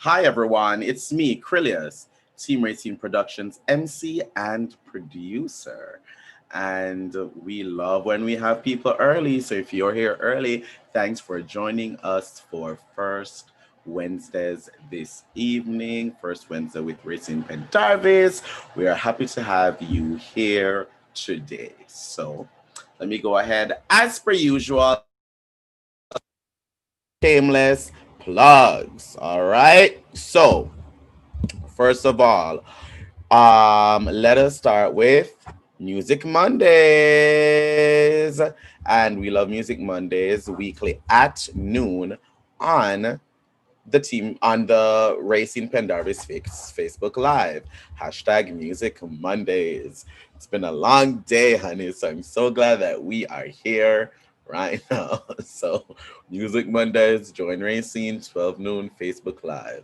Hi everyone, it's me, Krylios, Team Rayceen Productions MC and producer. And we love when we have people early. So if you're here early, thanks for joining us for First Wednesdays this evening. First Wednesday with Rayceen Pendarvis. We are happy to have you here today. So let me go ahead, as per usual, shameless plugs. All right. So first of all, let us start with Music Mondays. And we love Music Mondays weekly at noon on the Rayceen Pendarvis Facebook Live. Hashtag Music Mondays. It's been a long day, honey. So I'm so glad that we are here right now. So Music Mondays, join Rayceen, 12 noon, Facebook Live.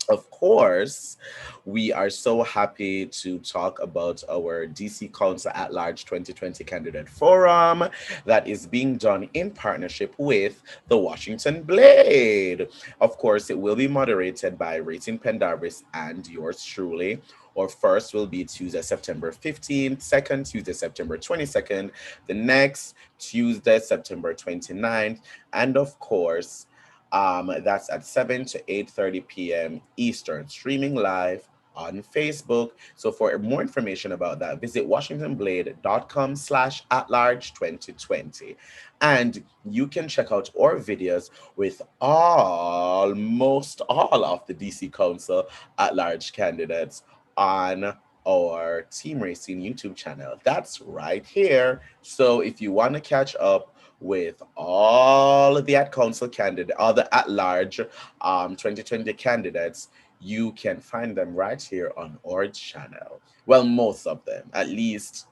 Of course, we are so happy to talk about our DC Council at Large 2020 Candidate Forum that is being done in partnership with the Washington Blade. Of course, it will be moderated by Rayceen Pendarvis and yours truly. Our first will be Tuesday, September 15th, second Tuesday, September 22nd, the next Tuesday, September 29th, and of course, that's at 7 to 8:30 p.m. Eastern, streaming live on Facebook. So for more information about that, visit washingtonblade.com/at-large2020. And you can check out our videos with almost all of the DC Council at large candidates on our Team Rayceen YouTube channel. That's right here. So if you want to catch up with all of the at council candidate, all the at large 2020 candidates, you can find them right here on our channel. Well, most of them, at least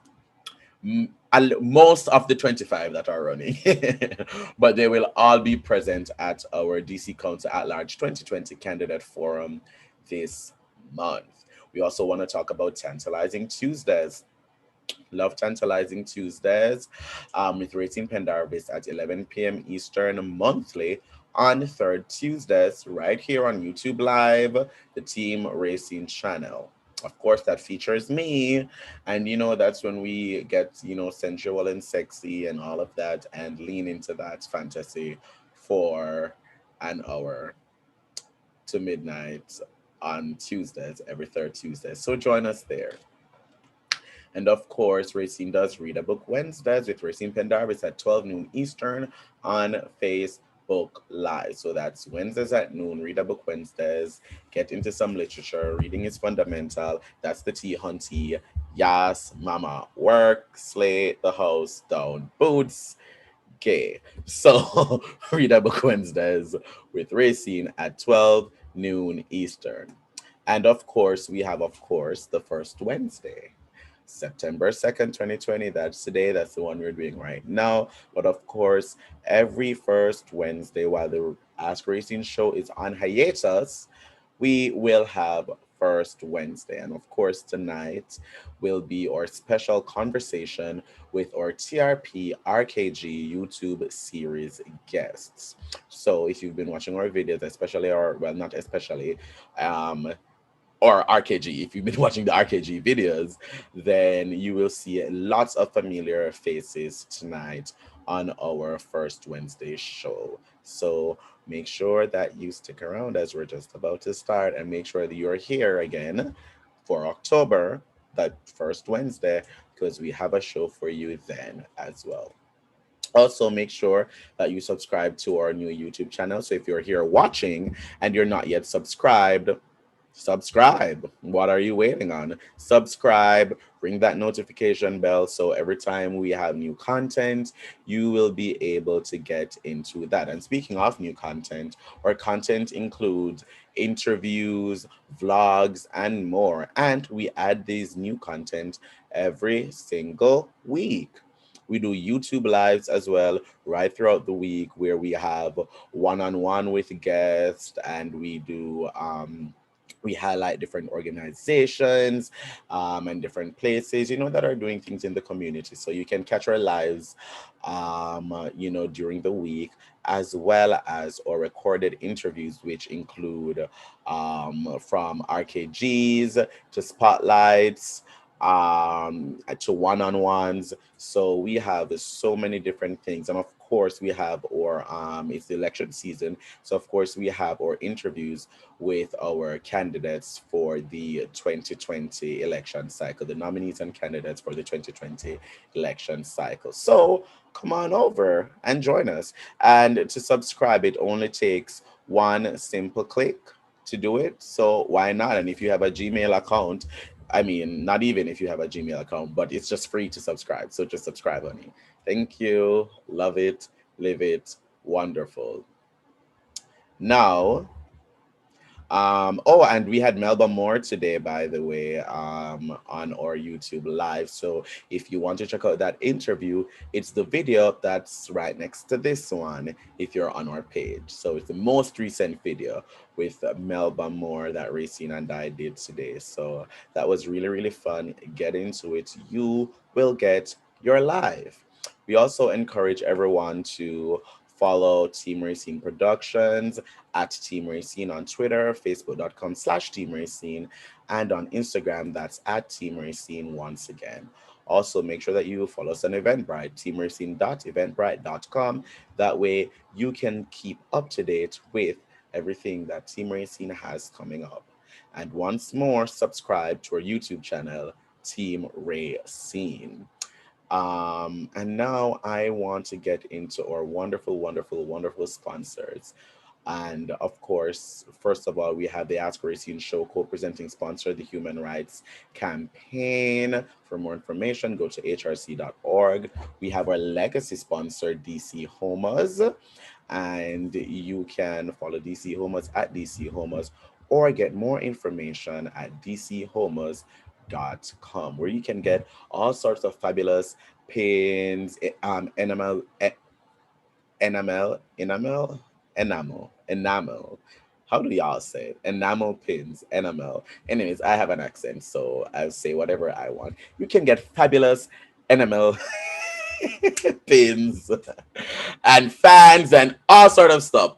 most of the 25 that are running, but they will all be present at our DC Council at Large 2020 Candidate Forum this month. We also want to talk about Tantalizing Tuesdays. Love Tantalizing Tuesdays with Rayceen Pendarvis at 11 p.m. Eastern monthly on third Tuesdays right here on YouTube Live, the Team Rayceen channel. Of course, that features me. And, that's when we get, sensual and sexy and all of that and lean into that fantasy for an hour to midnight on Tuesdays, every third Tuesday. So join us there. And of course, Rayceen does Read a Book Wednesdays with Rayceen Pendarvis at 12 noon Eastern on Facebook Live. So that's Wednesdays at noon, Read a Book Wednesdays. Get into some literature. Reading is fundamental. That's the tea, hunty. Yes, mama. Work, slay the house down. Boots, gay. So Read a Book Wednesdays with Rayceen at 12 noon Eastern. And of course, we have, of course, the first Wednesday. September 2nd, 2020. That's today. That's the one we're doing right now. But of course, every first Wednesday while the Ask Rayceen Show is on hiatus, we will have first Wednesday. And of course, tonight will be our special conversation with our TRP RKG YouTube series guests. So if you've been watching our videos, especially, or well, not especially, um, or RKG, if you've been watching the RKG videos, then you will see lots of familiar faces tonight on our first Wednesday show. So make sure that you stick around as we're just about to start and make sure that you're here again for October, that first Wednesday, because we have a show for you then as well. Also, make sure that you subscribe to our new YouTube channel. So if you're here watching and you're not yet subscribed, subscribe. What are you waiting on? Subscribe, ring that notification bell so every time we have new content, you will be able to get into that. And speaking of new content, our content includes interviews, vlogs, and more. And we add these new content every single week. We do YouTube lives as well right throughout the week where we have one-on-one with guests and we do We highlight different organizations and different places, that are doing things in the community. So you can catch our lives, during the week, as well as our recorded interviews, which include from RKGs to spotlights, to one-on-ones. So we have so many different things. And of course, we have our, it's the election season. So of course, we have our interviews with our candidates for the 2020 election cycle, the nominees and candidates for the 2020 election cycle. So come on over and join us. And to subscribe, it only takes one simple click to do it. So why not? And if you have a Gmail account, I mean, not even if you have a Gmail account, but it's just free to subscribe. So just subscribe, honey. Thank you. Love it. Live it. Wonderful. Now, oh, and we had Melba Moore today, by the way, on our YouTube live. So if you want to check out that interview, it's the video that's right next to this one if you're on our page. So it's the most recent video with Melba Moore that Rayceen and I did today. So that was really, really fun. Get into it. You will get your live. We also encourage everyone to follow Team Rayceen Productions at Team Rayceen on Twitter, facebook.com/Team Rayceen, and on Instagram, that's at Team Rayceen once again. Also, make sure that you follow us on Eventbrite, teamrayceen.eventbrite.com. That way, you can keep up to date with everything that Team Rayceen has coming up. And once more, subscribe to our YouTube channel, Team Rayceen. And now I want to get into our wonderful, wonderful, wonderful sponsors. And of course, first of all, we have the Ask Rayceen Show co-presenting sponsor, the Human Rights Campaign. For more information, go to hrc.org. We have our legacy sponsor, DC Homers, and you can follow DC Homers at DC Homers or get more information at dchomers.com, where you can get all sorts of fabulous pins, enamel. How do y'all say it? Enamel pins, enamel. Anyways, I have an accent, so I'll say whatever I want. You can get fabulous enamel pins and fans and all sort of stuff.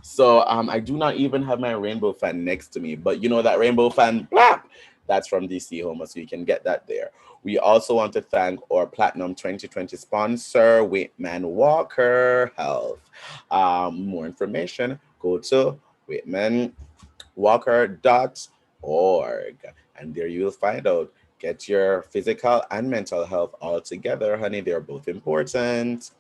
So I do not even have my rainbow fan next to me, but you know that rainbow fan, blah, that's from DC Homa, so you can get that there. We also want to thank our Platinum 2020 sponsor, Whitman Walker Health. More information, go to whitmanwalker.org, and there you will find out. Get your physical and mental health all together, honey. They're both important.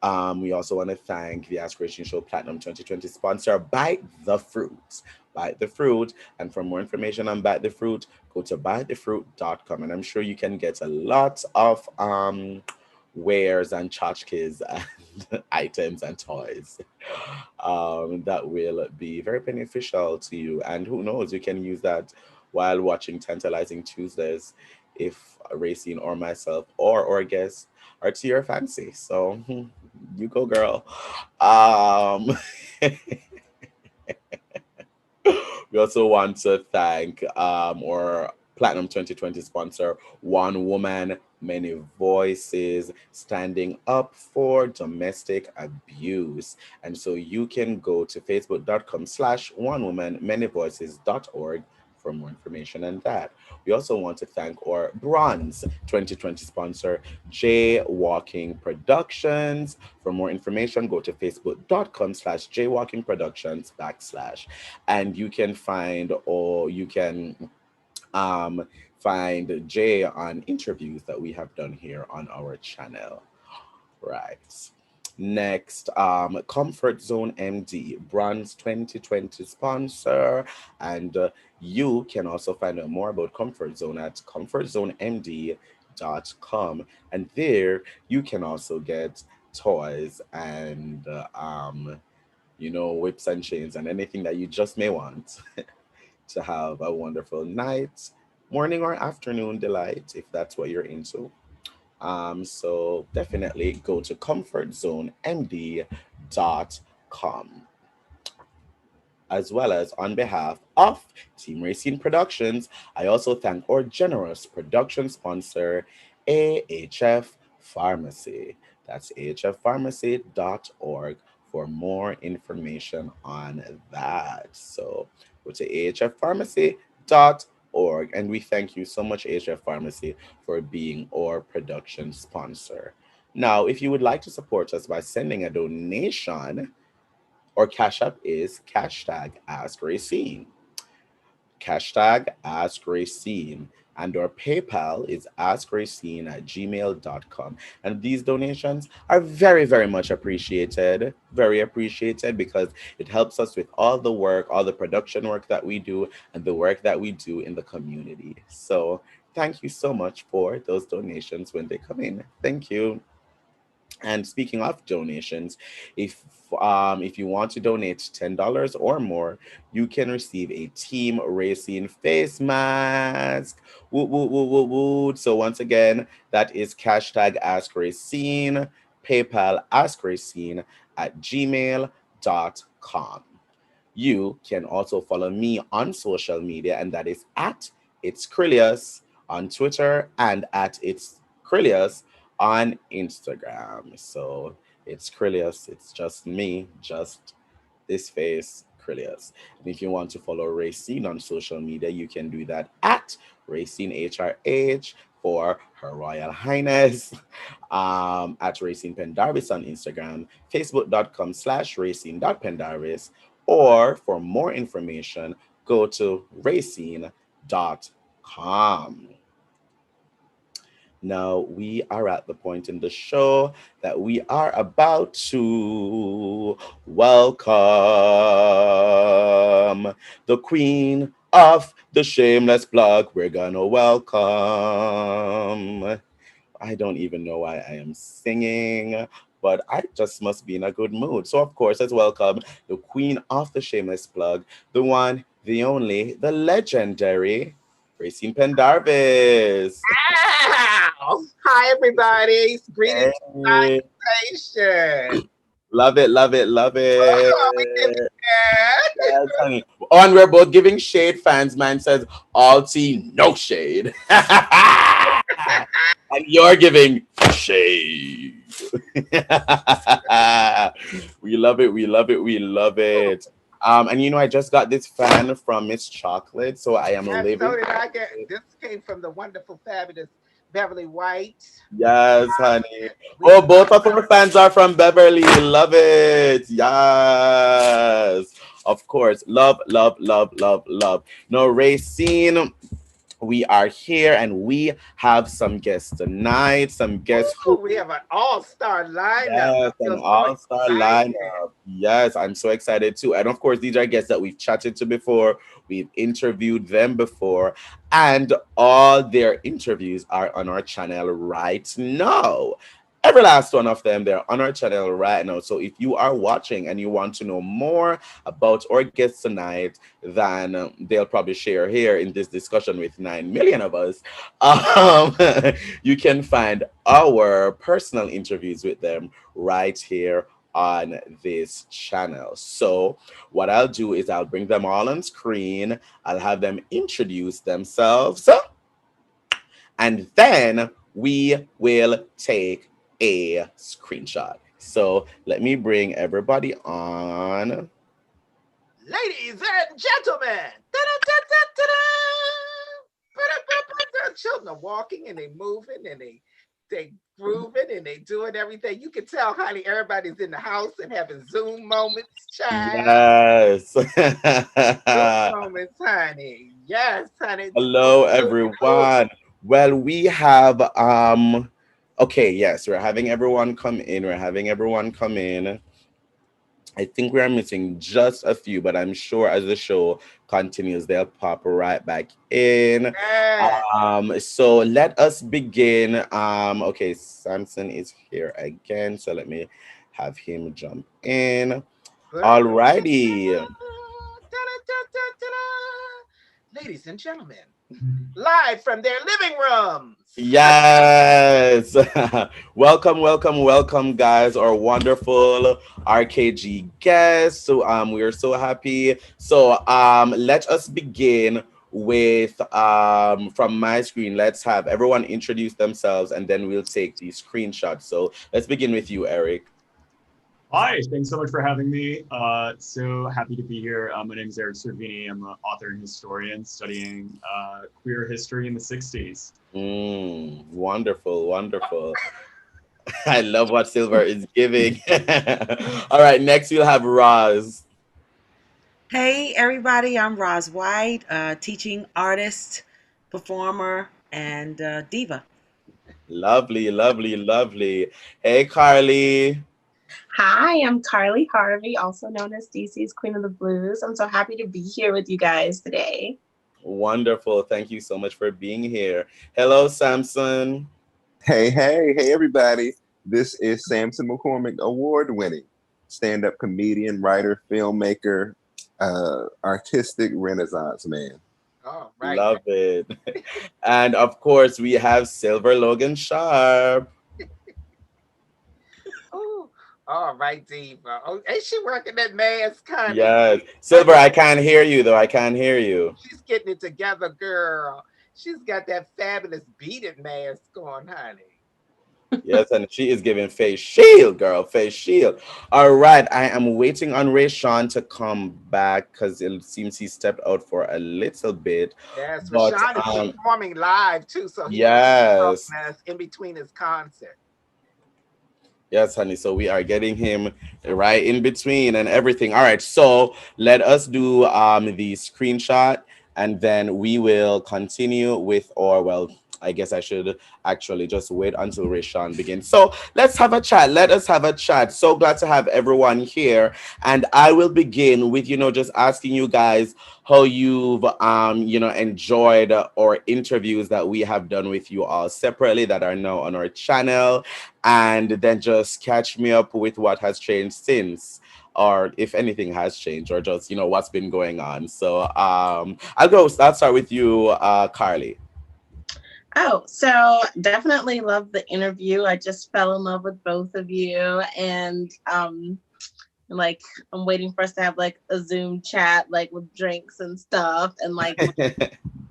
We also want to thank the Ask Rayceen Show Platinum 2020 sponsor, Bite the Fruit. Bite the Fruit. And for more information on Bite the Fruit, go to bitethefruit.com. And I'm sure you can get a lot of wares and tchotchkes and items and toys that will be very beneficial to you. And who knows, you can use that while watching Tantalizing Tuesdays if Rayceen or myself or our guests are to your fancy. So you go, girl. Um, we also want to thank our Platinum 2020 sponsor, One Woman, Many Voices, standing up for domestic abuse. And so you can go to facebook.com/onewomanmanyvoices.org for more information on that. We also want to thank our Bronze 2020 sponsor, Jaywalking Productions. For more information, go to facebook.com/jaywalkingproductions /. And you can find, or you can find Jay on interviews that we have done here on our channel. Right. Next, Comfort Zone MD, Bronze 2020 sponsor. And you can also find out more about Comfort Zone at comfortzonemd.com. And there you can also get toys and, whips and chains and anything that you just may want to have a wonderful night, morning, or afternoon delight if that's what you're into. So definitely go to comfortzonemd.com. as well as on behalf of Team Rayceen Productions, I also thank our generous production sponsor, AHF Pharmacy. That's ahfpharmacy.org for more information on that. So go to ahfpharmacy.org, and we thank you so much, AHF Pharmacy, for being our production sponsor. Now, if you would like to support us by sending a donation, our Cash App is Ask Rayceen. Ask Rayceen. And our PayPal is askrayceen@gmail.com. And these donations are very, very much appreciated. Very appreciated because it helps us with all the work, all the production work that we do, and the work that we do in the community. So thank you so much for those donations when they come in. Thank you. And speaking of donations, if if you want to donate $10 or more, you can receive a Team Rayceen face mask. Woo, woo, woo, woo, woo. So once again, that is Ask Rayceen, PayPal askrayceen@gmail.com. You can also follow me on social media, and that is at It's Krylios on Twitter and at It's Krylios on Instagram. So it's Krylios, it's just me, just this face, Krylios. And if you want to follow Rayceen on social media, you can do that at Rayceen HRH for Her Royal Highness, at Rayceen Pendarvis on Instagram, facebook.com/Rayceen.Pendarvis, or for more information, go to Rayceen.com. Now, we are at the point in the show that we are about to welcome the queen of the shameless plug. We're gonna welcome. I don't even know why I am singing, but I just must be in a good mood. So, of course, let's welcome the queen of the shameless plug, the one, the only, the legendary Rayceen Pendarvis. Ow! Hi, everybody. Greetings from Hey, Nation. love it, love it, love Oh, we did it. it. Yes, honey. Oh, and we're both giving shade. Fans, man says all tea, no shade. And you're giving shade. We love it, we love it, we love it. And I just got this fan from Miss Chocolate, so I am Yes, so living. did I get. This came from the wonderful, fabulous Beverly White. Yes, honey. We Oh, love both of our her. fans are from Beverly. Love it. Yes. Of course. Love, love, love, love, love. No, Rayceen, we are here and we have some guests tonight. Some guests who, Ooh, we have an all-star lineup. I yes, an feel so all-star excited. lineup. Yes, I'm so excited too. And of course, these are guests that we've chatted to before. We've interviewed them before. And all their interviews are on our channel right now. Every last one of them, they're on our channel right now. So if you are watching and you want to know more about our guests tonight than they'll probably share here in this discussion with 9 million of us, um, you can find our personal interviews with them right here on this channel. So what I'll do is I'll bring them all on screen. I'll have them introduce themselves, and then we will take a screenshot. So let me bring everybody on. Ladies and gentlemen, da-da-da-da-da-da. Children are walking and they moving and they grooving and they doing everything. You can tell, honey, everybody's in the house and having Zoom moments, child. Yes. Zoom moments, honey. Yes, honey. Hello, Zoom, ooh. everyone. Well, we have okay, yes, we're having everyone come in. We're having everyone come in. I think we are missing just a few, but I'm sure as the show continues, they'll pop right back in. Yeah. So let us begin. Okay, Samson is here again, so let me have him jump in. Alrighty. Da-da-da-da-da-da. Ladies and gentlemen. live from their living rooms. Yes. Welcome, welcome, welcome, guys, our wonderful RKG guests. So we are so happy. So let us begin with from my screen. Let's have everyone introduce themselves and then we'll take these screenshots. So let's begin with you, Eric. Hi, thanks so much for having me. So happy to be here. My name is Eric Cervini. I'm an author and historian studying queer history in the 60s. Wonderful, wonderful. I love what Sylver is giving. All right, next we'll have Roz. Hey, everybody, I'm Roz White, teaching artist, performer, and diva. Lovely, lovely, lovely. Hey, Carly. Hi, I'm Carly Harvey, also known as DC's Queen of the Blues. I'm so happy to be here with you guys today. Wonderful. Thank you so much for being here. Hello, Sampson. Hey, everybody. This is Sampson McCormick, award-winning stand-up comedian, writer, filmmaker, artistic renaissance man. All right. Love it. And of course, we have Sylver Logan Sharp. Ooh. All right, Diva. Oh, ain't she working that mask, honey? Yes. Sylver, I can't hear you, though. I can't hear you. She's getting it together, girl. She's got that fabulous beaded mask on, honey. Yes, and she is giving face shield, girl, face shield. All right, I am waiting on Rayshun to come back because it seems he stepped out for a little bit. Yes, But, Rayshun is performing live too, so he's yes, in between his concert. yes, honey. So we are getting him right in between and everything. All right, so let us do the screenshot, and then we will continue with, or well, I guess I should actually just wait until Rayshun begins. So let's have a chat. Let us have a chat. So glad to have everyone here. And I will begin with, just asking you guys how you've, enjoyed our interviews that we have done with you all separately that are now on our channel. And then just catch me up with what has changed since, or if anything has changed, or just, what's been going on. So I'll start with you, Carly. Oh, so definitely love the interview. I just fell in love with both of you, and like I'm waiting for us to have like a Zoom chat, like with drinks and stuff, and like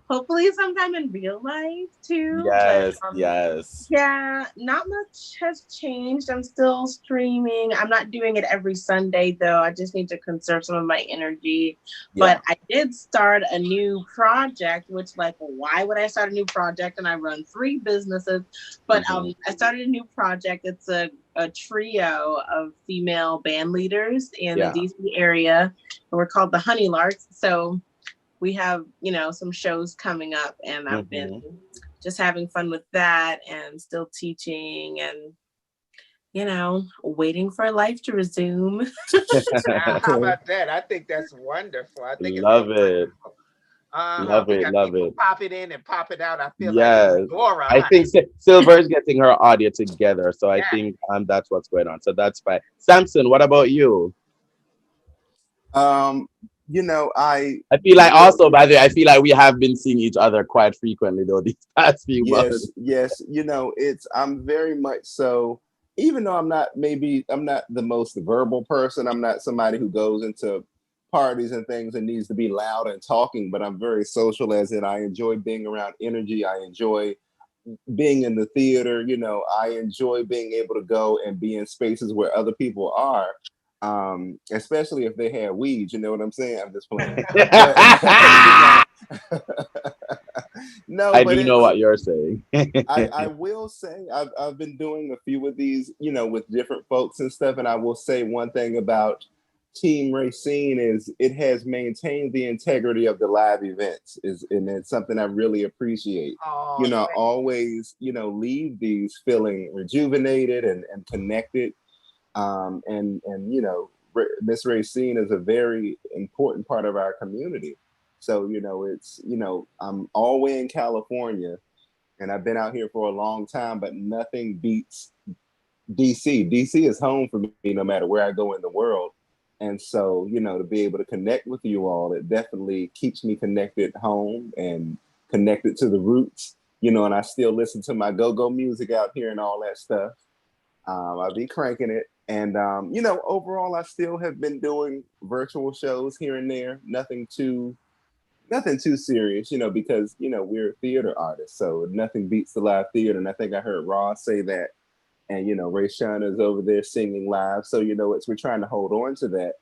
hopefully sometime in real life too. Yes, But, yes. Yeah, not much has changed. I'm still streaming. I'm not doing it every Sunday though. I just need to conserve some of my energy. Yeah. But I did start a new project, which like, why would I start a new project? And I run 3 businesses. But I started a new project. It's a trio of female band leaders in the DC area. And we're called the Honey Larks. So we have, some shows coming up, and I've been just having fun with that and still teaching and, waiting for life to resume. How about that? I think that's wonderful. I think love it. Love it, love it. Pop it in and pop it out. I feel yes. like Laura. I think Sylver is getting her audio together, so I think that's what's going on. So that's fine. Sampson, what about you? I feel like also, by the way, I feel like we have been seeing each other quite frequently though these past few months. Yes. I'm very much so, even though I'm not the most verbal person, I'm not somebody who goes into parties and things and needs to be loud and talking, but I'm very social, as in I enjoy being around energy. I enjoy being in the theater. I enjoy being able to go and be in spaces where other people are. Especially if they have weed, you know what I'm saying? I'm just playing. No, I do know what you're saying. I will say I've been doing a few of these, with different folks and stuff. And I will say one thing about Team Rayceen is it has maintained the integrity of the live events, and it's something I really appreciate. Always, leave these feeling rejuvenated and connected. And Miss Rayceen is a very important part of our community. So, it's, I'm all the way in California, and I've been out here for a long time, but nothing beats DC. DC is home for me no matter where I go in the world. And so, to be able to connect with you all, it definitely keeps me connected home and connected to the roots, you know, and I still listen to my go-go music out here and all that stuff. I'll be cranking it. And, you know, overall, I still have been doing virtual shows here and there. Nothing too serious, you know, because, you know, we're theater artists. So nothing beats the live theater. And I think I heard Roz say that. And, you know, Rayshun is over there singing live. So, you know, we're trying to hold on to that.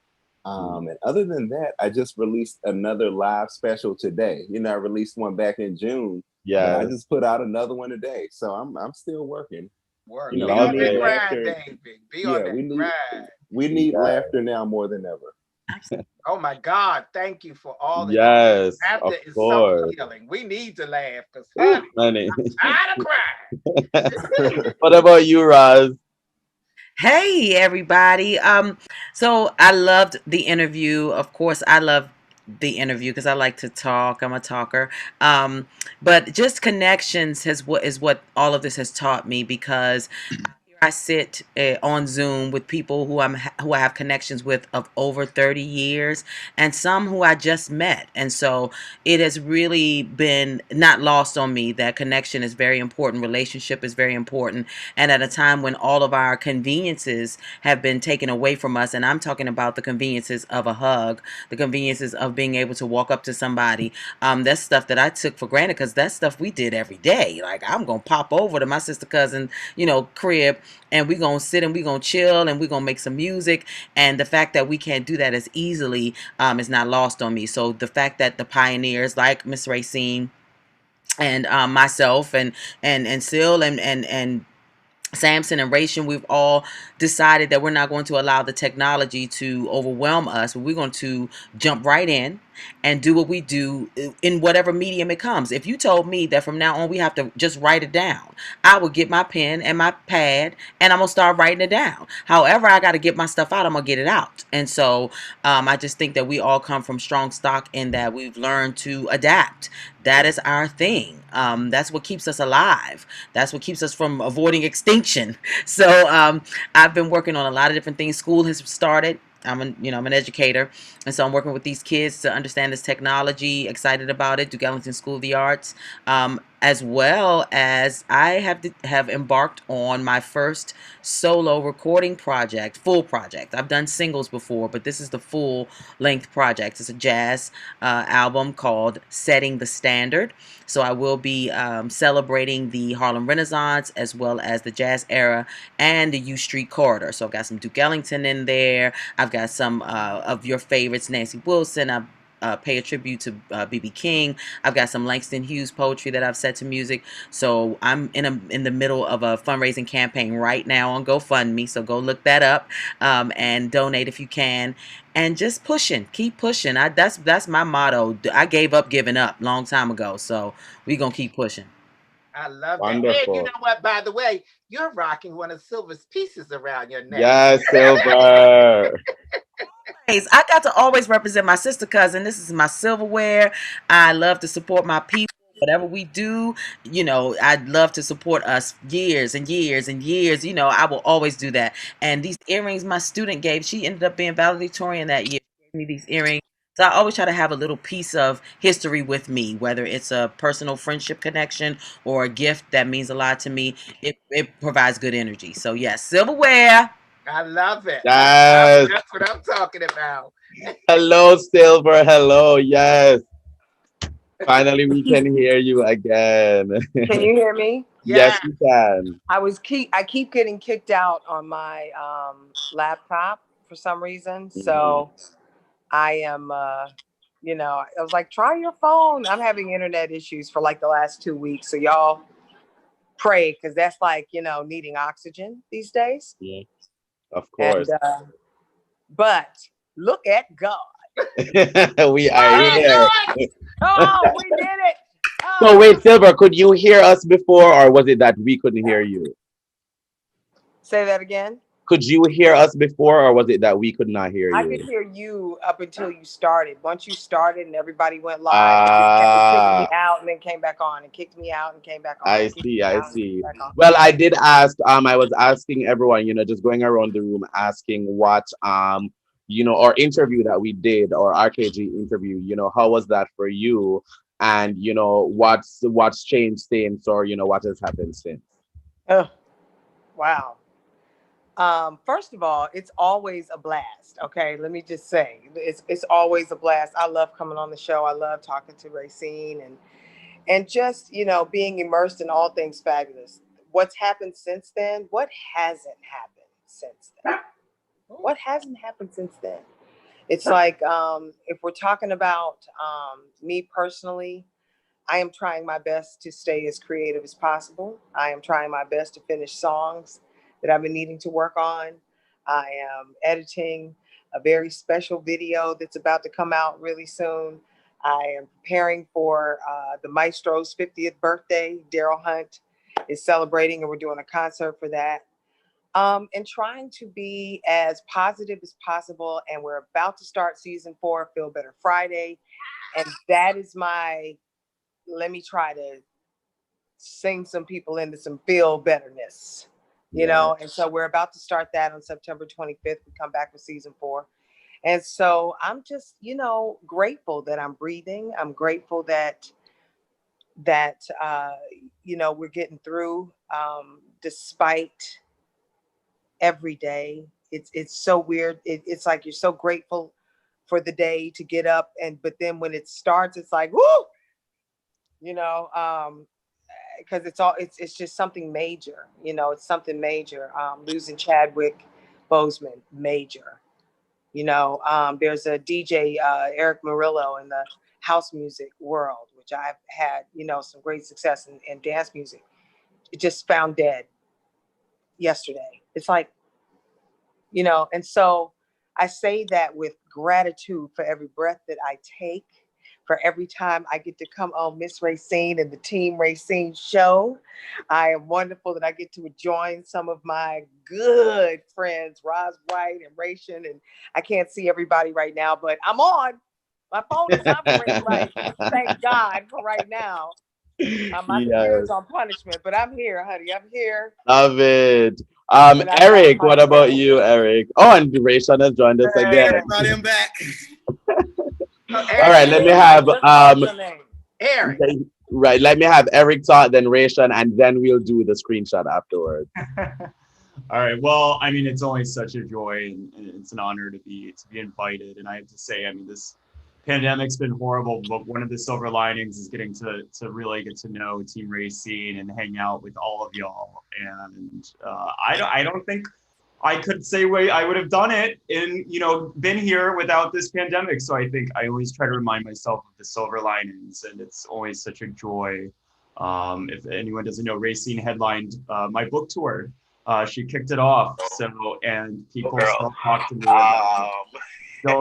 And other than that, I just released another live special today. You know, I released one back in June. Yeah, I just put out another one today. So I'm still working. Work. You know, Be on we need that grind, laughter. baby. Be on that grind. We need laughter now more than ever. Oh my God! Thank you for all the laughter is so healing. We need to laugh because honey, I'm tired of crying. What about you, Roz? Hey everybody. So I loved the interview. Of course, I love the interview because I like to talk. I'm a talker. But just connections is what all of this has taught me, because I sit on Zoom with people who I have connections with of over 30 years, and some who I just met. And so it has really been not lost on me that connection is very important. Relationship is very important. And at a time when all of our conveniences have been taken away from us, and I'm talking about the conveniences of a hug, the conveniences of being able to walk up to somebody, that's stuff that I took for granted because that's stuff we did every day. Like, I'm going to pop over to my sister cousin, crib, and we're going to sit and we're going to chill and we're going to make some music. And the fact that we can't do that as easily is not lost on me. So the fact that the pioneers like Miss Rayceen and myself and Syl and Sampson and Rayshun, we've all decided that we're not going to allow the technology to overwhelm us. We're going to jump right in and do what we do in whatever medium it comes. If you told me that from now on we have to just write it down, I would get my pen and my pad and I'm going to start writing it down. However, I got to get my stuff out, I'm going to get it out. And so I just think that we all come from strong stock in that we've learned to adapt. That is our thing. That's what keeps us alive. That's what keeps us from avoiding extinction. So I've been working on a lot of different things. School has started. I'm an educator, and so I'm working with these kids to understand this technology. Excited about it. Duke Ellington School of the Arts, as well as I have embarked on my first solo recording project, full project. I've done singles before, but this is the full length project. It's a jazz album called Setting the Standard. So I will be celebrating the Harlem Renaissance as well as the jazz era and the U Street Corridor. So I've got some Duke Ellington in there. I've got some of your favorites, Nancy Wilson. I've pay a tribute to B.B. King. I've got some Langston Hughes poetry that I've set to music. So I'm in the middle of a fundraising campaign right now on GoFundMe. So go look that up and donate if you can. And just pushing, keep pushing. That's my motto. I gave up giving up long time ago. So we're gonna keep pushing. I love Wonderful. that. And you know what? By the way, you're rocking one of Sylver's pieces around your neck. Yes, Sylver. I got to always represent my sister cousin. This is my silverware. I love to support my people. Whatever we do, I'd love to support us years and years and years. I will always do that. And these earrings my student gave, she ended up being valedictorian that year. She gave me these earrings. So I always try to have a little piece of history with me, whether it's a personal friendship connection or a gift that means a lot to me. It provides good energy. So yes, silverware. I love it. Yes. That's what I'm talking about. Hello, Sylver. Hello. Yes. Finally, we can hear you again. Can you hear me? Yes, you can. I keep getting kicked out on my laptop for some reason. So I am, I was like, try your phone. I'm having internet issues for like the last 2 weeks. So y'all pray, because that's like, needing oxygen these days. Yeah. Of course. And, but look at God. We are here. Oh, we did it. Oh. So wait, Sylver, could you hear us before, or was it that we couldn't hear you? Say that again. Could you hear us before, or was it that we could not hear you? I could hear you up until you started. Once you started and everybody went live, it kicked me out and then came back on, and kicked me out and came back on. I see. Well, I did ask, I was asking everyone, just going around the room asking what, our interview that we did, our RKG interview, how was that for you? and you know what's changed since, or you know what has happened since. Oh, wow. First of all, it's always a blast. Okay, let me just say, it's always a blast. I love coming on the show. I love talking to Rayceen and just being immersed in all things fabulous. What's happened since then? What hasn't happened since then? What hasn't happened since then? It's like if we're talking about me personally, I am trying my best to stay as creative as possible. I am trying my best to finish songs that I've been needing to work on. I am editing a very special video that's about to come out really soon. I am preparing for the Maestro's 50th birthday. Daryl Hunt is celebrating, and we're doing a concert for that. And trying to be as positive as possible. And we're about to start season 4, Feel Better Friday. And that is let me try to sing some people into some feel betterness, and so we're about to start that on September 25th. We come back with season 4. And so I'm just, grateful that I'm breathing. I'm grateful that we're getting through, despite every day. It's so weird. It's like you're so grateful for the day to get up, but then when it starts, it's like, whoo, because it's just something major. It's something major. Losing Chadwick Boseman, major. There's a DJ, Eric Murillo, in the house music world, which I've had, some great success in dance music. It just found dead yesterday. It's like, and so I say that with gratitude for every breath that I take, for every time I get to come on Miss Rayceen and the Team Rayceen Show. I am wonderful that I get to join some of my good friends, Roz White and Rayshun, and I can't see everybody right now, but I'm on. My phone is operating right. Thank God for right now. My computer's on punishment, but I'm here, honey. I'm here. Love it. Eric, what about you, Eric? Oh, and Rayshun has joined us again. Hey, everybody, I'm back. All right, let me have Eric. Right, let me have Eric talk, then Rayshun, and then we'll do the screenshot afterwards. All right. Well, I mean, it's always such a joy, and it's an honor to be invited. And I have to say, I mean, this pandemic's been horrible, but one of the silver linings is getting to really get to know Team Rayceen and hang out with all of y'all. And I don't think I could say I would have done it been here without this pandemic. So I think I always try to remind myself of the silver linings, and it's always such a joy. If anyone doesn't know, Rayceen headlined my book tour. She kicked it off. And people still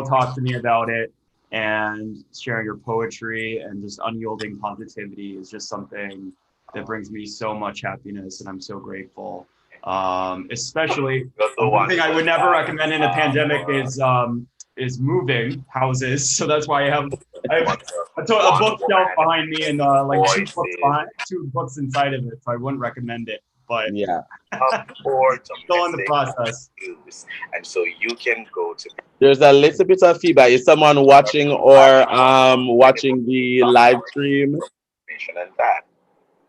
talk to me about it. And sharing your poetry and just unyielding positivity is just something that brings me so much happiness, and I'm so grateful. Especially one thing I would never recommend in a pandemic is moving houses. So that's why I have a bookshelf behind me and two books inside of it. So I wouldn't recommend it. But yeah, still in the process. And so you can go to. There's a little bit of feedback. Is someone watching or watching the live stream? And that.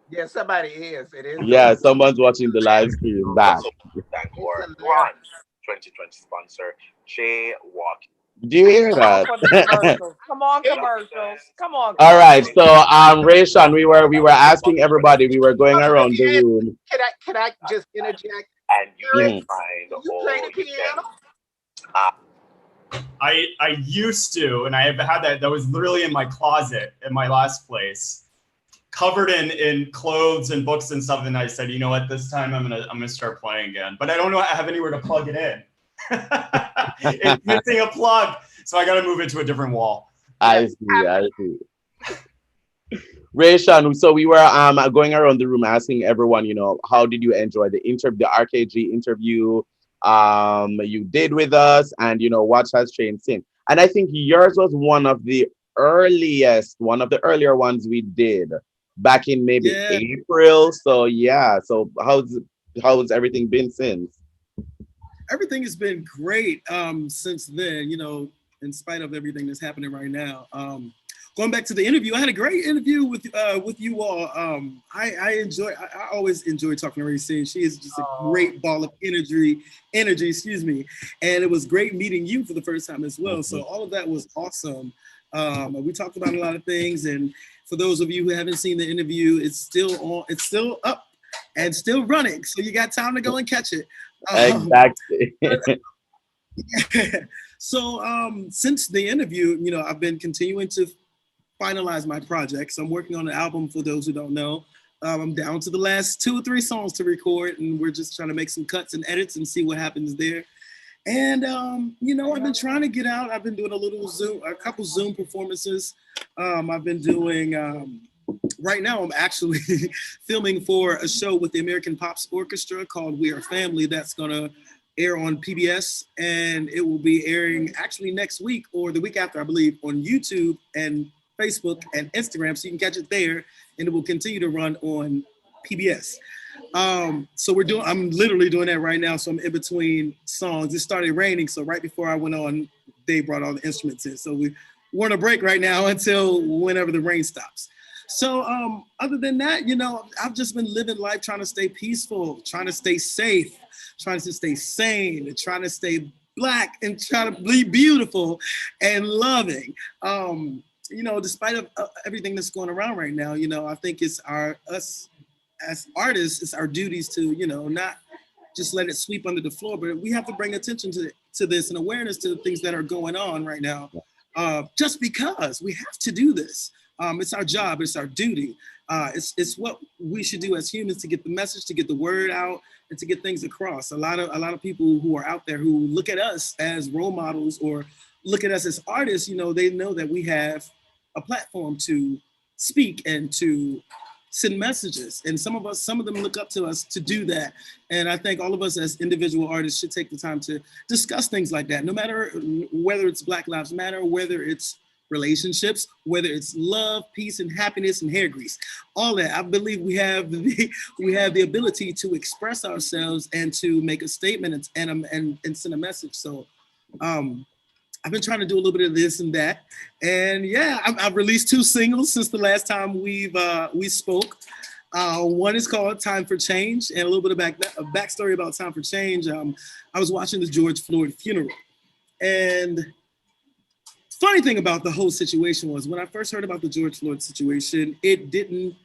Yeah, somebody is. It is. Yeah, someone's watching the live stream back. Thank our 2020 sponsor, Jay Walk. Do you hear that? Come on, commercials. Come on. All right. So, Rayshun, we were asking everybody. We were going around the room. Can I just interject? And you can find you play the piano? I used to, and I have had that. That was literally in my closet in my last place, covered in clothes and books and stuff. And I said, you know what? This time I'm gonna start playing again. But I don't have anywhere to plug it in. It's missing a plug, so I got to move it to a different wall. I see. Rayshun, so we were going around the room asking everyone, how did you enjoy the RKG interview you did with us, and what has changed since? And I think yours was one of the earlier ones we did back in maybe April. So yeah, so how's everything been since? Everything has been great since then, in spite of everything that's happening right now. going back to the interview, I had a great interview with you all. I always enjoy talking to Rayceen. She is just a great ball of energy, excuse me. And it was great meeting you for the first time as well. So all of that was awesome. We talked about a lot of things, and for those of you who haven't seen the interview, it's still up and still running. So you got time to go and catch it. Exactly. So since the interview, you know, I've been continuing to finalize my projects. I'm working on an album, for those who don't know. I'm down to the last 2 or 3 songs to record, and we're just trying to make some cuts and edits and see what happens there. And you know, I've been trying to get out. I've been doing a couple Zoom performances. I've been doing right now I'm actually filming for a show with the American Pops Orchestra called We Are Family. That's gonna air on PBS, and it will be airing actually next week or the week after, I believe, on YouTube and Facebook and Instagram, so you can catch it there, and it will continue to run on PBS. So I'm literally doing that right now. So I'm in between songs. It started raining, so right before I went on, they brought all the instruments in. So we're on a break right now until whenever the rain stops. So other than that, you know, I've just been living life, trying to stay peaceful, trying to stay safe, trying to stay sane, and trying to stay Black, and trying to be beautiful and loving. You know, despite of everything that's going around right now, you know, I think it's us as artists, it's our duties to, you know, not just let it sweep under the floor, but we have to bring attention to this and awareness to the things that are going on right now. Just because we have to do this. It's our job, it's our duty. It's what we should do as humans to get the message, to get the word out, and to get things across. A lot of people who are out there who look at us as role models or look at us as artists, you know, they know that we have a platform to speak and to send messages. And some of them look up to us to do that. And I think all of us as individual artists should take the time to discuss things like that, no matter whether it's Black Lives Matter, whether it's relationships, whether it's love, peace, and happiness, and hair grease, all that. I believe we have the ability to express ourselves and to make a statement and send a message. So I've been trying to do a little bit of this and that, and yeah, I've released 2 singles since the last time we spoke. One is called "Time for Change," and a little bit of backstory about "Time for Change." I was watching the George Floyd funeral, and funny thing about the whole situation was when I first heard about the George Floyd situation, it didn't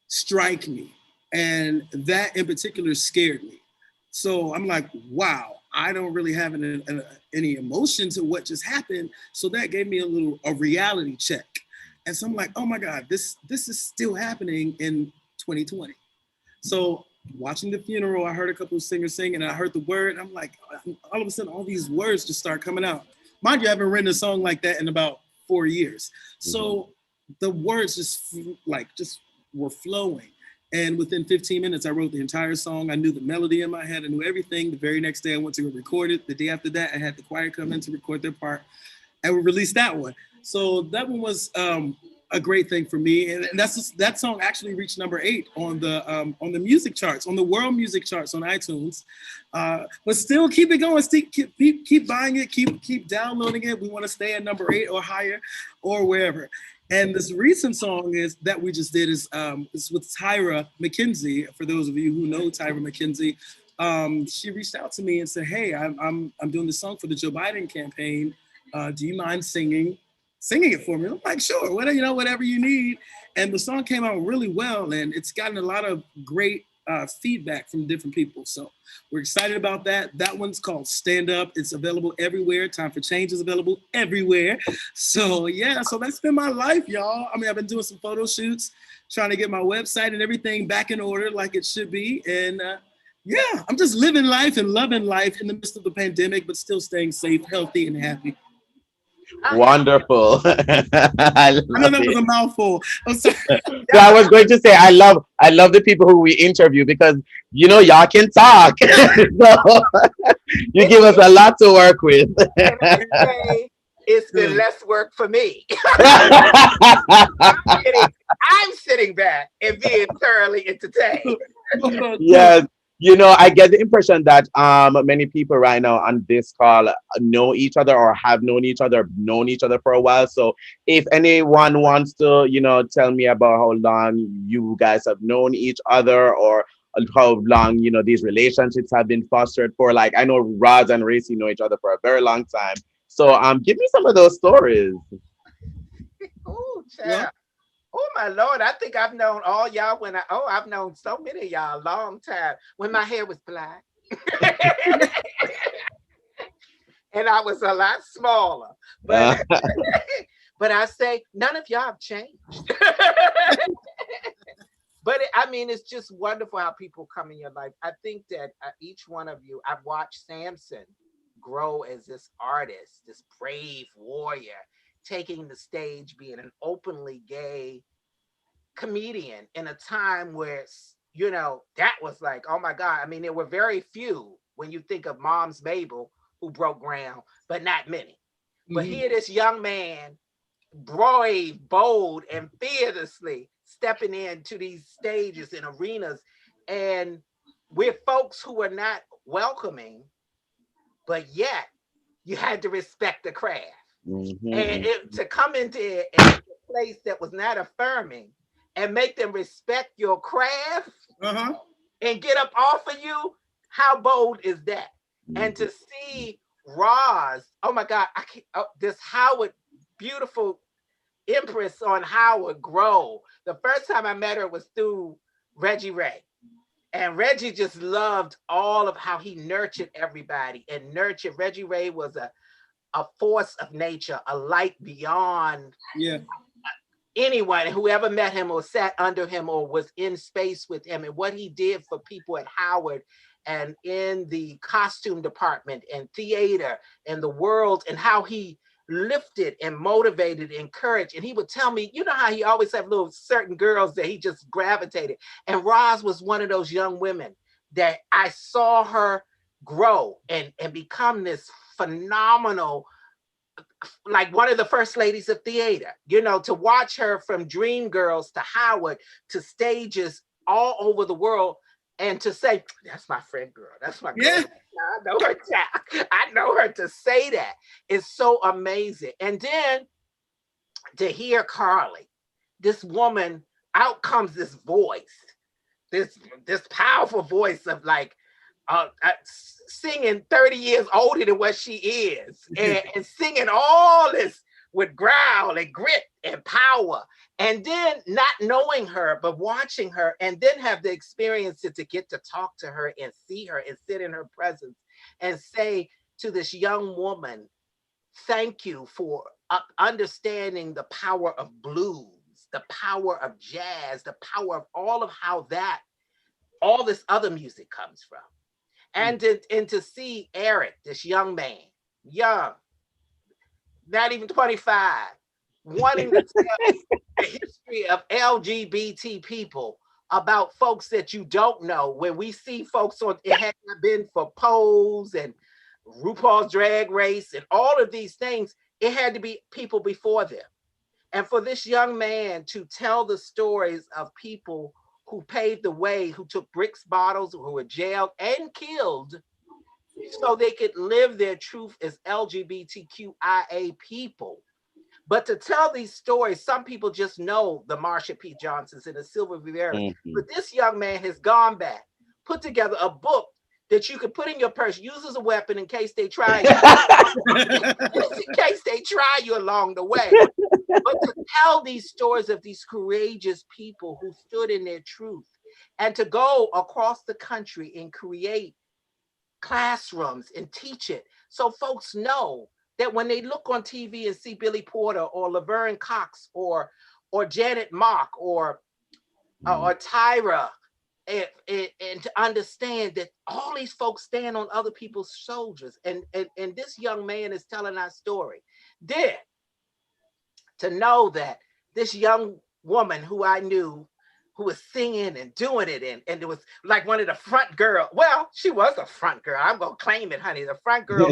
strike me, and that in particular scared me. So I'm like, wow. I don't really have any emotion to what just happened. So that gave me a reality check. And so I'm like, oh my God, this is still happening in 2020. So watching the funeral, I heard a couple of singers sing, and I heard the word, and I'm like, all of a sudden, all these words just start coming out. Mind you, I haven't written a song like that in about 4 years. So the words just were flowing. And within 15 minutes, I wrote the entire song. I knew the melody in my head. I knew everything. The very next day, I went to go record it. The day after that, I had the choir come in to record their part. And we released that one. So that one was a great thing for me. And that song actually reached number 8 on the music charts, on the world music charts on iTunes. But still keep it going. Keep buying it. Keep downloading it. We want to stay at number 8 or higher or wherever. And this recent song that we just did is with Tyra McKenzie. For those of you who know Tyra McKenzie, she reached out to me and said, "Hey, I'm doing this song for the Joe Biden campaign. Do you mind singing it for me?" I'm like, "Sure, whatever you need." And the song came out really well, and it's gotten a lot of great feedback from different people. So we're excited about that. That one's called Stand Up. It's available everywhere. Time for Change is available everywhere. So yeah, so that's been my life, y'all. I mean, I've been doing some photo shoots, trying to get my website and everything back in order like it should be. And yeah, I'm just living life and loving life in the midst of the pandemic, but still staying safe, healthy, and happy. Wonderful. I know that was a mouthful. I'm sorry. So I was going to say, I love the people who we interview because, you know, y'all can talk. So you give us a lot to work with. It's been less work for me. I'm sitting back and being thoroughly entertained. Yes. You know, I get the impression that many people right now on this call know each other or have known each other for a while. So if anyone wants to, you know, tell me about how long you guys have known each other or how long, you know, these relationships have been fostered for. Like I know Roz and Rayceen know each other for a very long time. So give me some of those stories. Oh, Well, child. Oh my Lord, I think I've known all y'all I've known so many of y'all a long time when my hair was black. And I was a lot smaller. Uh, But but I say none of y'all have changed. But I mean, it's just wonderful how people come in your life. I think that each one of you, I've watched Sampson grow as this artist, this brave warrior, taking the stage, being an openly gay comedian in a time where, you know, that was like, oh my God. I mean, there were very few when you think of Mom's Mabel who broke ground, but not many. But here, this young man, brave, bold, and fearlessly stepping into these stages and arenas, and with folks who are not welcoming, but yet you had to respect the craft. And to come into a place that was not affirming and make them respect your craft and get up off of you, how bold is that? And to see Roz, oh my God, this Howard, beautiful impress on Howard grow. The first time I met her was through Reggie Ray. And Reggie just loved all of how he nurtured everybody and nurtured. Reggie Ray was a force of nature, a light beyond anyone who ever met him or sat under him or was in space with him, and what he did for people at Howard and in the costume department and theater and the world, and how he lifted and motivated, encouraged. And he would tell me, you know how he always have little certain girls that he just gravitated. And Roz was one of those young women that I saw her grow and become this phenomenal, like one of the first ladies of theater, you know, to watch her from Dream Girls to Howard to stages all over the world, and to say, that's my friend girl, that's my girl. Yeah. I know her. I know her. To say that is so amazing. And then to hear Carly, this woman, out comes this voice, this powerful voice of like singing 30 years older than what she is, and singing all this with growl and grit and power, and then not knowing her but watching her, and then have the experience to get to talk to her and see her and sit in her presence and say to this young woman, thank you for understanding the power of blues, the power of jazz, the power of all of how that all this other music comes from. And to see Eric, this young man, young, not even 25, wanting to tell the history of LGBT people, about folks that you don't know. When we see folks on, it had not been for Pose and RuPaul's Drag Race and all of these things, it had to be people before them. And for this young man to tell the stories of people who paved the way, who took bricks bottles, who were jailed and killed so they could live their truth as LGBTQIA people. But to tell these stories, some people just know the Marsha P. Johnsons and the Sylver Riveras. But this young man has gone back, put together a book that you could put in your purse, use as a weapon in case they try you. In case they try you along the way. But to tell these stories of these courageous people who stood in their truth, and to go across the country and create classrooms and teach it, so folks know that when they look on TV and see Billy Porter or Laverne Cox or Janet Mock or Tyra, and to understand that all these folks stand on other people's shoulders, and this young man is telling our story. Then to know that this young woman who I knew, who was singing and doing it, and it was like one of the front girl. Well, she was a front girl. I'm gonna claim it, honey. The front girl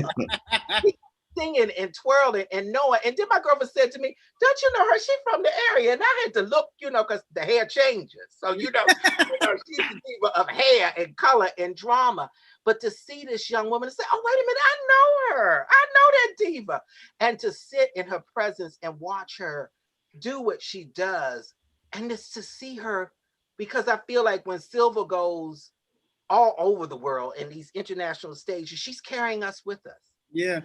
singing and twirling and knowing. And then my girlfriend said to me, "Don't you know her? She's from the area." And I had to look, because the hair changes. So she's the diva of hair and color and drama. But to see this young woman and say, "Oh, wait a minute, I know her. I know that diva," and to sit in her presence and watch her do what she does, and just to see her, because I feel like when Sylver goes all over the world in these international stages, she's carrying us with us. Yeah.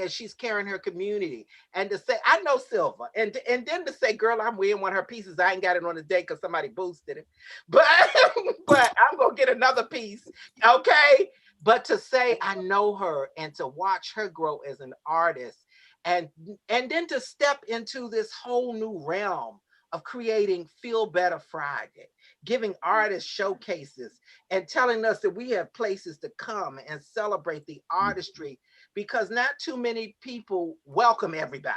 She's carrying her community. And to say, I know Sylver, and then to say, "Girl, I'm wearing one of her pieces. I ain't got it on the day because somebody boosted it. But I'm gonna get another piece." Okay. But to say I know her and to watch her grow as an artist, and then to step into this whole new realm of creating Feel Better Friday, giving artists showcases and telling us that we have places to come and celebrate the artistry, because not too many people welcome everybody.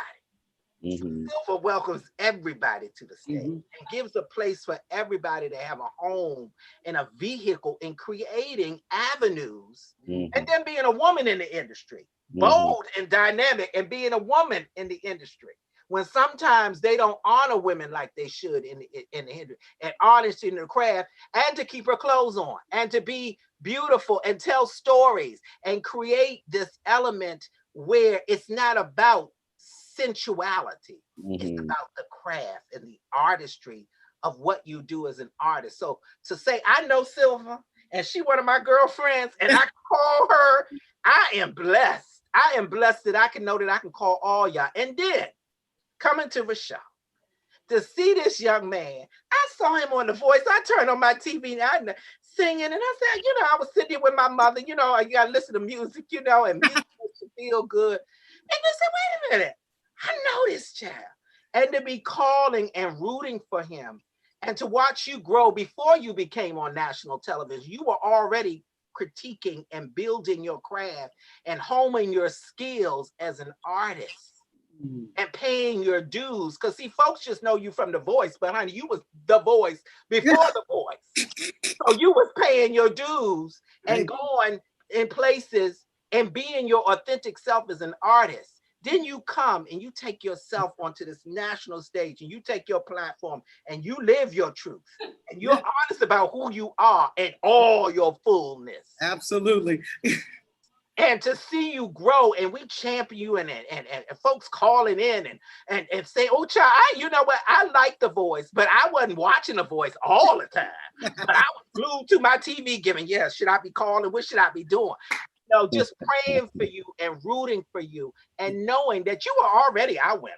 Sylver welcomes everybody to the stage and gives a place for everybody to have a home and a vehicle in creating avenues, and then being a woman in the industry, bold and dynamic, and being a woman in the industry, when sometimes they don't honor women like they should in the industry, and artists in the craft, and to keep her clothes on and to be beautiful and tell stories and create this element where it's not about sensuality. It's about the craft and the artistry of what you do as an artist. So to say I know Sylver and she one of my girlfriends and I call her, I am blessed. I am blessed that I can know that I can call all y'all. And then coming to Rayshun, to see this young man, I saw him on The Voice. I turned on my TV and singing, and I said, I was sitting here with my mother, you gotta listen to music, and music makes you feel good. And I said, wait a minute, I know this child. And to be calling and rooting for him, and to watch you grow before you became on national television, you were already critiquing and building your craft and homing your skills as an artist. And paying your dues, because see, folks just know you from The Voice, but honey, you was The Voice before The Voice. So you was paying your dues and going in places and being your authentic self as an artist. Then you come and you take yourself onto this national stage and you take your platform and you live your truth and you're honest about who you are and all your fullness. Absolutely. And to see you grow, and we champion you, and folks calling in and say, "Oh, child, you know what? I like The Voice, but I wasn't watching The Voice all the time. But I was glued to my TV, giving, should I be calling? What should I be doing?" Just praying for you and rooting for you, and knowing that you were already our winner.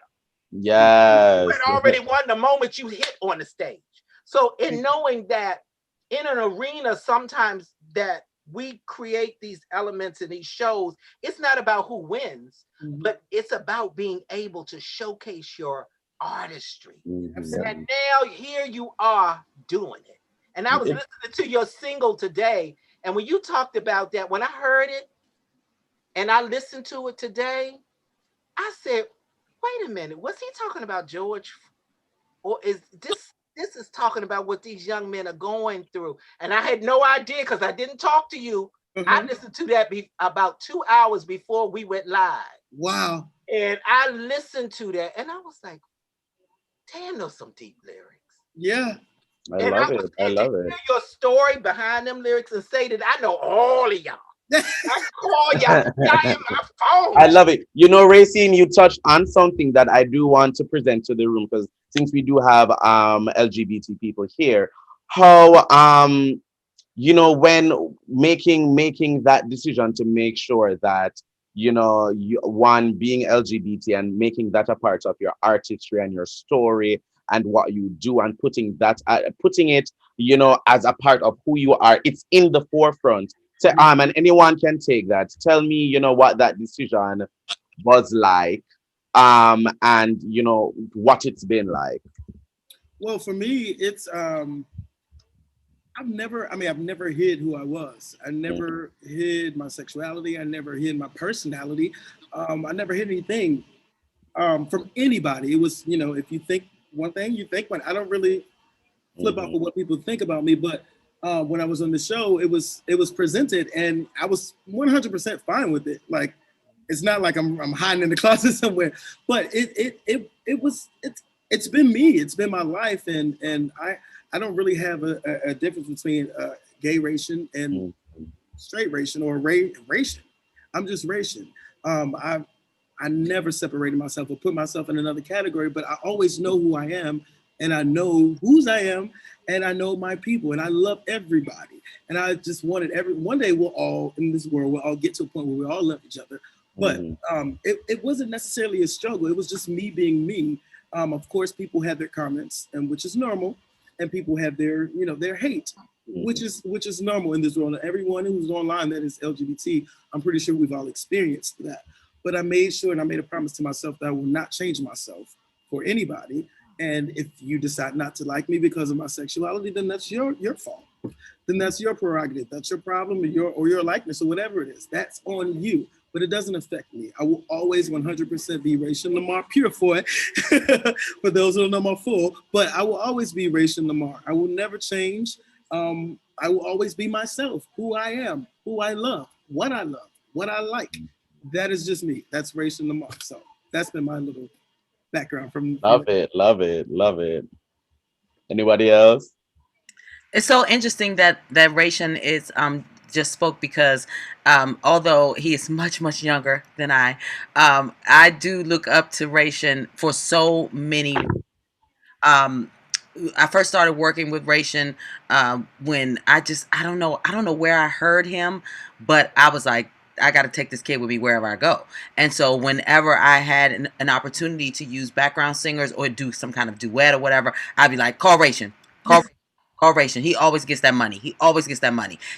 Yes. You had already won the moment you hit on the stage. So in knowing that in an arena, sometimes that we create these elements in these shows, it's not about who wins, but it's about being able to showcase your artistry. And now here you are doing it. And I was listening to your single today, and when you talked about that, when I heard it and I listened to it today, I said, wait a minute, was he talking about George? Or is this is talking about what these young men are going through? And I had no idea, because I didn't talk to you. I listened to that about 2 hours before we went live. Wow. And I listened to that and I was like, damn, those some deep lyrics. Yeah. I love it. I love it. Hear your story behind them lyrics and say that I know all of y'all. I call y'all in my phone. I love it. Rayceen, you touched on something that I do want to present to the room, because since we do have LGBT people here, how when making that decision to make sure that one, being LGBT and making that a part of your artistry and your story and what you do, and putting it as a part of who you are, it's in the forefront. And anyone can take that. Tell me, what that decision was like, and what it's been like. Well, for me, it's I've never hid who I was. I never hid my sexuality. I never hid my personality. I never hid anything from anybody. It was, if you think one thing, you think one. I don't really flip off of what people think about me, but when I was on the show, it was presented, and I was 100% fine with it. Like, It's not like I'm hiding in the closet somewhere, but it's been me. It's been my life, and I don't really have a difference between gay Rayshun and straight Rayshun or Rayshun. I'm just Rayshun. I never separated myself or put myself in another category, but I always know who I am, and I know whose I am, and I know my people, and I love everybody. And I just wanted one day we'll all in this world, we'll all get to a point where we all love each other. But it wasn't necessarily a struggle. It was just me being me. Of course, people have their comments, and which is normal, and people have their their hate, which is normal in this world. And everyone who's online that is LGBT, I'm pretty sure we've all experienced that. But I made sure and I made a promise to myself that I will not change myself for anybody. And if you decide not to like me because of my sexuality, then that's your fault. Then that's your prerogative. That's your problem or your likeness or whatever it is. That's on you. But it doesn't affect me. I will always 100% be Rayshun LaMarr, pure for it, for those who don't know my full. But I will always be Rayshun LaMarr. I will never change. I will always be myself, who I am, who I love, what I like. That is just me. That's Rayshun LaMarr. So that's been my little background from. Love it. Anybody else? It's so interesting that Rayshun is just spoke because although he is much younger than I do look up to Rayshun for so many. I first started working with Rayshun when I don't know where I heard him, but I was like, I got to take this kid with me wherever I go. And so whenever I had an opportunity to use background singers or do some kind of duet or whatever, I'd be like, call Rayshun. Call Rayshun. He always gets that money.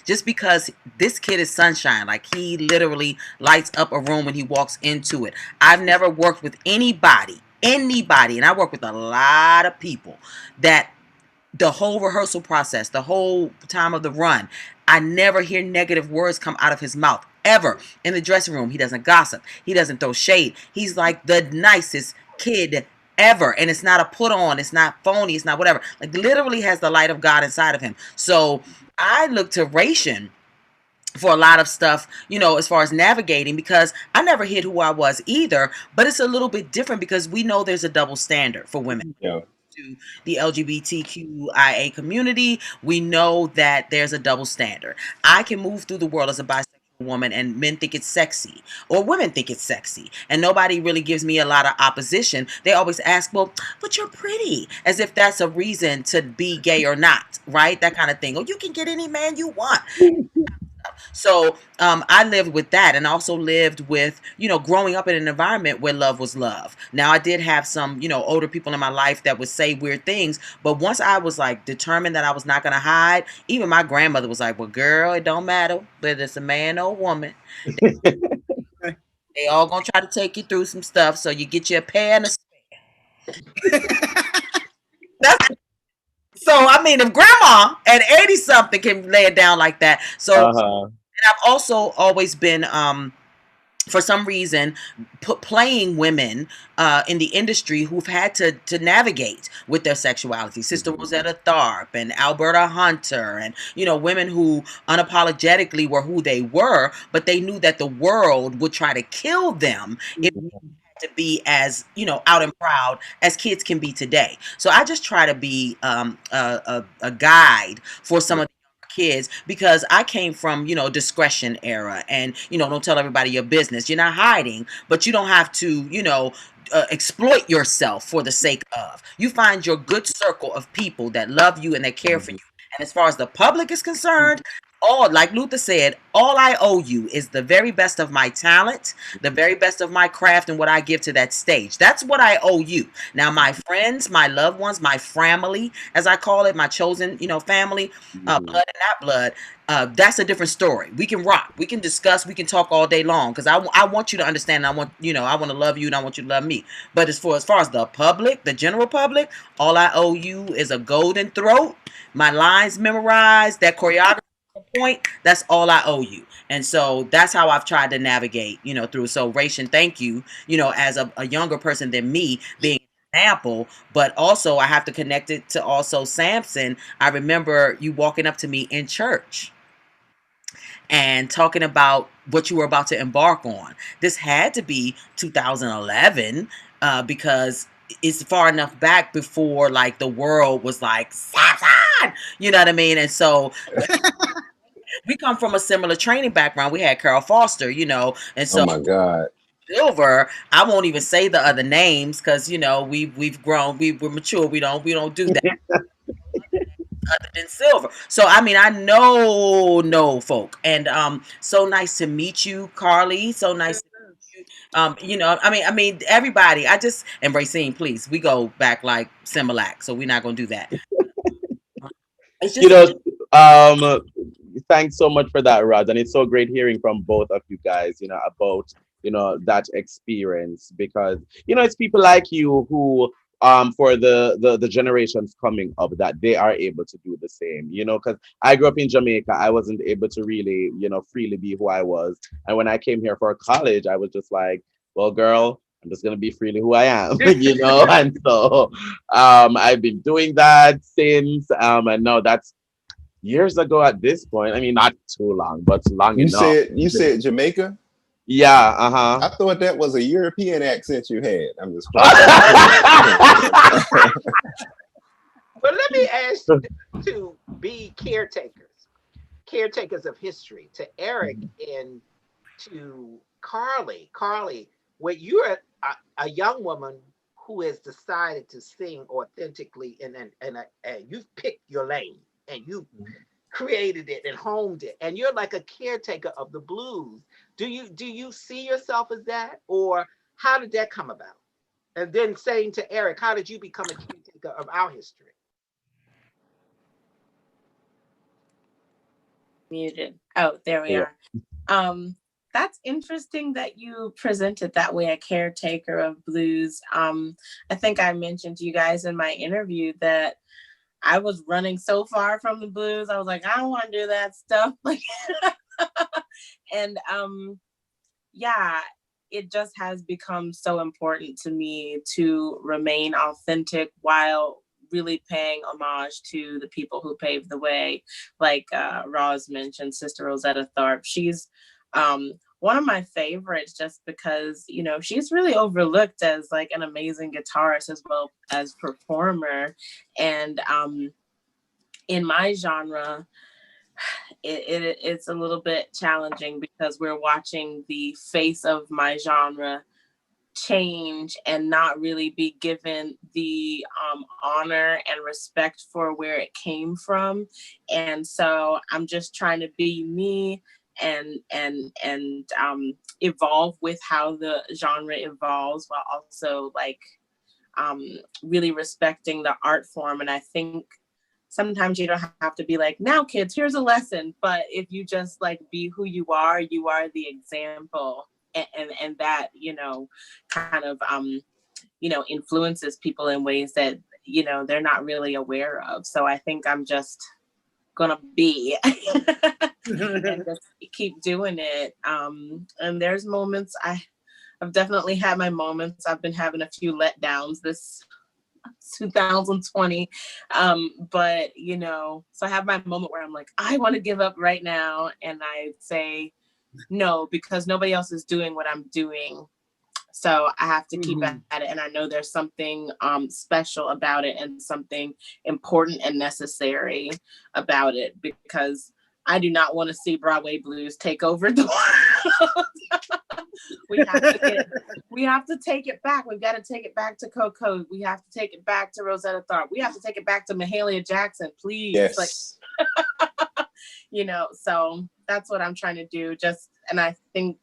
Just because this kid is sunshine. Like, he literally lights up a room when he walks into it. I've never worked with anybody, and I work with a lot of people, that the whole rehearsal process, the whole time of the run, I never hear negative words come out of his mouth, ever. In the dressing room, he doesn't gossip. He doesn't throw shade. He's like the nicest kid ever. And it's not a put on. It's not phony. It's not whatever. Like, literally has the light of God inside of him. So I look to Rayshun for a lot of stuff, as far as navigating, because I never hid who I was either, but it's a little bit different because we know there's a double standard for women. Yeah. To the LGBTQIA community, we know that there's a double standard. I can move through the world as a bisexual woman and men think it's sexy, or women think it's sexy, and nobody really gives me a lot of opposition. They always ask, well, but you're pretty, as if that's a reason to be gay or not, right? That kind of thing. Or you can get any man you want. So I lived with that, and also lived with, growing up in an environment where love was love. Now, I did have some, older people in my life that would say weird things, but once I was like determined that I was not going to hide, even my grandmother was like, well, girl, it don't matter whether it's a man or a woman. They all going to try to take you through some stuff, so you get you a pair and a spare. So, I mean, if grandma at 80 something can lay it down like that. So, and I've also always been, for some reason, playing women in the industry who've had to navigate with their sexuality. Sister Rosetta Tharpe and Alberta Hunter, and, women who unapologetically were who they were, but they knew that the world would try to kill them if to be as out and proud as kids can be today. So I just try to be a guide for some of the kids, because I came from discretion era, and don't tell everybody your business. You're not hiding, but you don't have to exploit yourself for the sake of. You find your good circle of people that love you and that care for you. And as far as the public is concerned, like Luther said, all I owe you is the very best of my talent, the very best of my craft, and what I give to that stage. That's what I owe you. Now, my friends, my loved ones, my family, as I call it, my chosen, family, blood and not blood, that's a different story. We can rock, we can discuss, we can talk all day long, because I want you to understand. I want to love you, and I want you to love me. But as far as the public, the general public, all I owe you is a golden throat, my lines memorized, that choreography point. That's all I owe you. And so that's how I've tried to navigate, through. So Rayshun, thank you, as a younger person than me, being an example, but also I have to connect it to also Sampson. I remember you walking up to me in church and talking about what you were about to embark on. This had to be 2011 because it's far enough back before like the world was like Sampson, you know what I mean? And so we come from a similar training background. We had Carol Foster, you know, and Oh so my God. Sylver, I won't even say the other names because you know we've grown, we're mature. We don't do that other than Sylver. So I mean I know folk, and so nice to meet you, Carly. So nice to meet you. You know, I mean everybody. I just and Rayceen, please, we go back like Similac, so we're not gonna do that. It's You just know, um, thanks so much for that, Rod. And it's so great hearing from both of you guys, about, that experience because, it's people like you who, for the generations coming up that they are able to do the same, because I grew up in Jamaica. I wasn't able to really, freely be who I was. And when I came here for college, I was just like, well, girl, I'm just gonna be freely who I am, And so I've been doing that since, and no, that's years ago at this point. I mean, not too long, but long You enough. said Jamaica? Yeah, uh-huh. I thought that was a European accent you had. I'm just playing. But let me ask you to be caretakers of history, to Eric and to Carly. Carly, when you're a young woman who has decided to sing authentically and you've picked your lane and you created it and honed it, and you're like a caretaker of the blues. Do you see yourself as that, or how did that come about? And then saying to Eric, how did you become a caretaker of our history? Muted. Oh, there we Yeah. are. That's interesting that you presented that way, a caretaker of blues. I think I mentioned to you guys in my interview that I was running so far from the blues. I was like, I don't want to do that stuff. Like, and yeah, it just has become so important to me to remain authentic while really paying homage to the people who paved the way. Like Roz mentioned, Sister Rosetta Tharpe. She's one of my favorites just because, she's really overlooked as like an amazing guitarist as well as performer. And in my genre, it's a little bit challenging because we're watching the face of my genre change and not really be given the honor and respect for where it came from. And so I'm just trying to be me and evolve with how the genre evolves while also like really respecting the art form. And I think sometimes you don't have to be like, now kids, here's a lesson. But if you just like be who you are the example. And that, kind of, influences people in ways that, they're not really aware of. So I think I'm just gonna be and just keep doing it. And there's moments I've definitely had my moments. I've been having a few letdowns this 2020. But so I have my moment where I'm like, I want to give up right now. And I say no, because nobody else is doing what I'm doing. So I have to keep at it. And I know there's something special about it and something important and necessary about it, because I do not want to see Broadway blues take over the world. We have to take it back. We've got to take it back to Coco. We have to take it back to Rosetta Tharpe. We have to take it back to Mahalia Jackson, please. Yes. Like, so that's what I'm trying to do. And I think,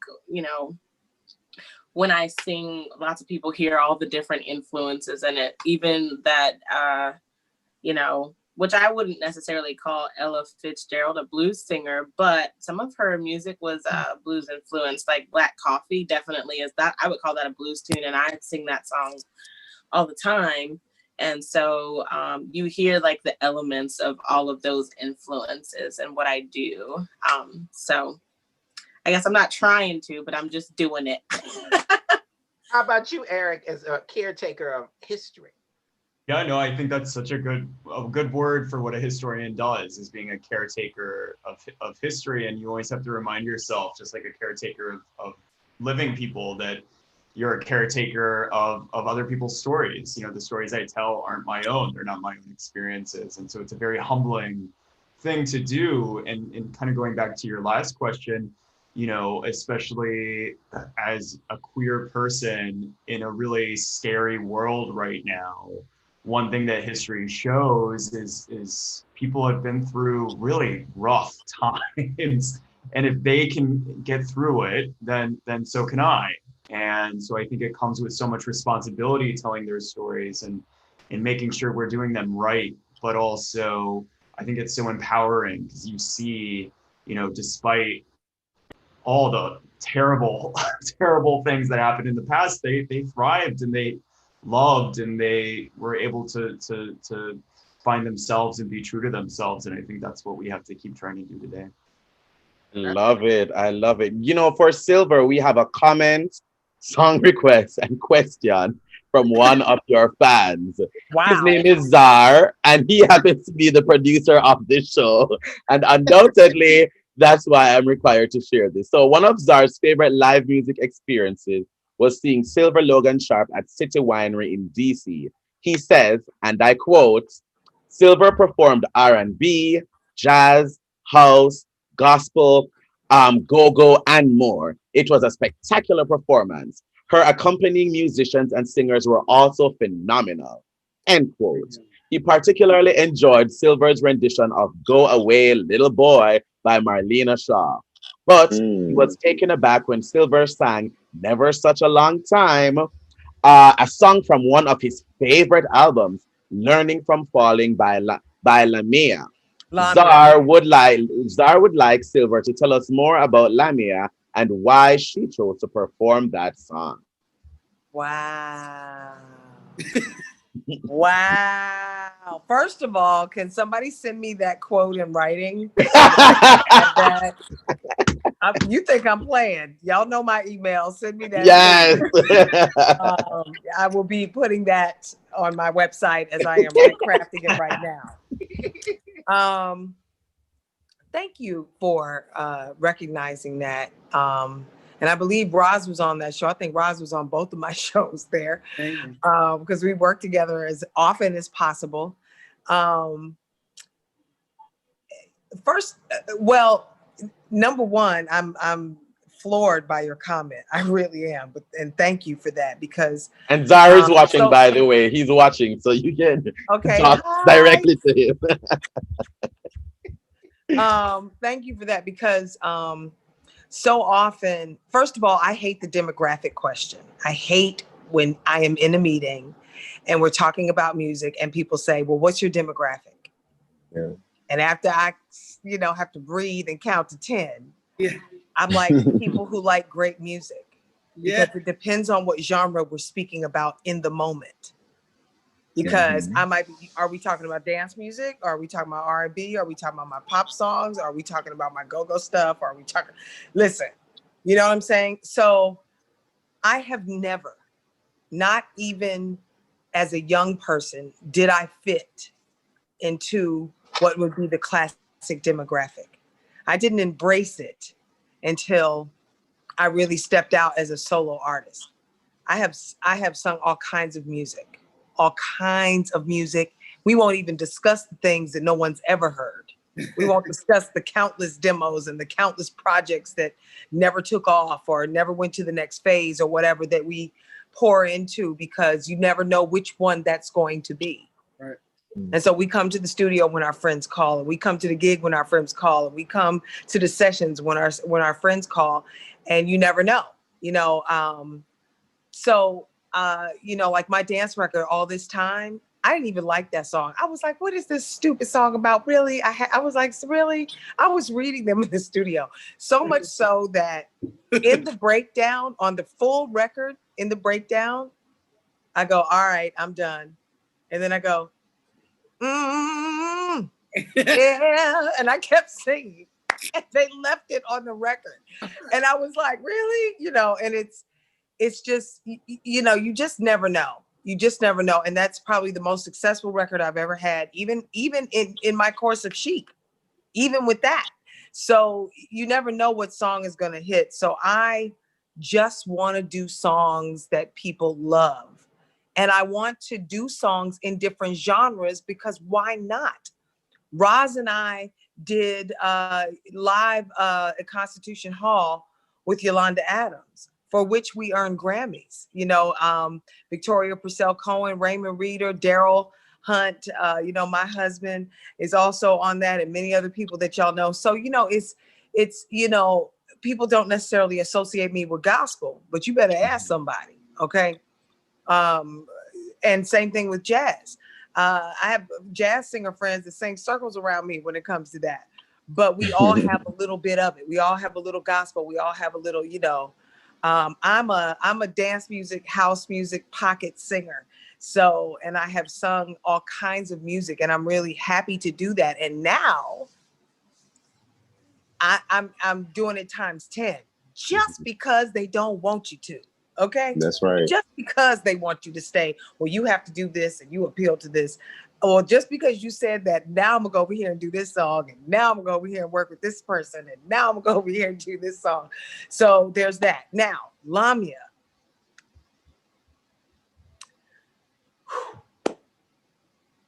when I sing, lots of people hear all the different influences in it, even that, which I wouldn't necessarily call Ella Fitzgerald a blues singer, but some of her music was blues influenced, like Black Coffee definitely is that. I would call that a blues tune, and I sing that song all the time. And so you hear like the elements of all of those influences and what I do. So I guess I'm not trying to, but I'm just doing it. How about you, Eric, as a caretaker of history? Yeah, no, I think that's such a good word for what a historian does, is being a caretaker of history. And you always have to remind yourself, just like a caretaker of living people, that you're a caretaker of other people's stories. You know, the stories I tell aren't my own, they're not my own experiences. And so it's a very humbling thing to do. And kind of going back to your last question, you know, especially as a queer person in a really scary world right now, one thing that history shows is people have been through really rough times, and if they can get through it, then so can I. And so I think it comes with so much responsibility telling their stories and making sure we're doing them right. But also, I think it's so empowering because you see, you know, despite all the terrible, terrible things that happened in the past, they thrived and they loved and they were able to find themselves and be true to themselves. And I think that's what we have to keep trying to do today. Love it. I love it. You know, for Sylver, we have a comment, song request, and question from one of your fans. Wow. His name is Zar, and he happens to be the producer of this show. And undoubtedly, that's why I'm required to share this. So one of Zar's favorite live music experiences was seeing Sylver Logan Sharp at City Winery in DC. He says, and I quote, Sylver performed R&B, jazz, house, gospel, go-go, and more. It was a spectacular performance. Her accompanying musicians and singers were also phenomenal. End quote. He particularly enjoyed Sylver's rendition of Go Away, Little Boy by Marlena Shaw. But he was taken aback when Sylver sang Never Such a Long Time, a song from one of his favorite albums, Learning from Falling by Lamia. Zar would like Sylver to tell us more about Lamia and why she chose to perform that song. Wow. Wow. First of all, can somebody send me that quote in writing? You think I'm playing? Y'all know my email. Send me that. Yes. I will be putting that on my website as I am crafting it right now. Thank you for recognizing that. And I believe Roz was on that show. I think Roz was on both of my shows there because we work together as often as possible. Number one, I'm floored by your comment. I really am. And thank you for that because. And Zar is watching, by the way. He's watching, so you can talk directly to him. Thank you for that because. So often, first of all, I hate the demographic question. I hate when I am in a meeting and we're talking about music and people say, well, what's your demographic? Yeah. And after I, have to breathe and count to 10, I'm like, people who like great music. Because it depends on what genre we're speaking about in the moment. Because I might be, are we talking about dance music? Are we talking about R&B? Are we talking about my pop songs? Are we talking about my go-go stuff? Are we talking, listen, you know what I'm saying? So I have never, not even as a young person, did I fit into what would be the classic demographic. I didn't embrace it until I really stepped out as a solo artist. I have sung all kinds of music. We won't even discuss the things that no one's ever heard. We won't discuss the countless demos and the countless projects that never took off or never went to the next phase or whatever that we pour into because you never know which one that's going to be. Right. And so we come to the studio when our friends call, and we come to the gig when our friends call, and we come to the sessions when our friends call, and you never know, like my dance record, All This Time, I didn't even like that song. I was like, what is this stupid song about? Really? I was like, really? I was reading them in the studio. So much so that in the breakdown, on the full record, in the breakdown, I go, all right, I'm done. And then I go, yeah. And I kept singing. And they left it on the record. And I was like, really? And it's just, you just never know. You just never know. And that's probably the most successful record I've ever had, even in my course of Chic, even with that. So you never know what song is going to hit. So I just want to do songs that people love. And I want to do songs in different genres because why not? Roz and I did live at Constitution Hall with Yolanda Adams, for which we earned Grammys. You know, Victoria Purcell Cohen, Raymond Reeder, Daryl Hunt, you know, my husband is also on that, and many other people that y'all know. So, you know, it's, you know, people don't necessarily associate me with gospel, but you better ask somebody, okay? And same thing with jazz. I have jazz singer friends that sing circles around me when it comes to that. But we all have a little bit of it. We all have a little gospel. We all have a little, you know. I'm a dance music, house music pocket singer. So, and I have sung all kinds of music, and I'm really happy to do that. And now I'm doing it times 10, just because they don't want you to. Okay. That's right. Just because they want you to stay, well, you have to do this and you appeal to this. Or just because you said that, now I'm gonna go over here and do this song, and now I'm gonna go over here and work with this person, and now I'm gonna go over here and do this song. So there's that. Now, Lamia.